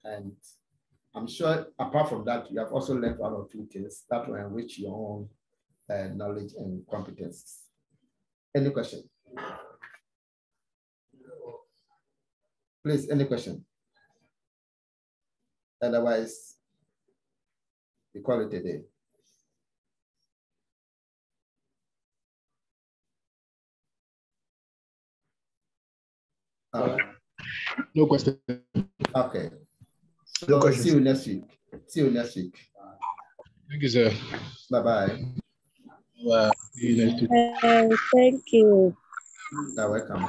And I'm sure apart from that, you have also learned 1 or 2 things that will enrich your own knowledge and competencies. Any question? Please, any question? Otherwise, we call it a day. No question. Okay. So see you next week. See you next week. Thank you, sir. Bye-bye. See you next week. Thank you. You're welcome.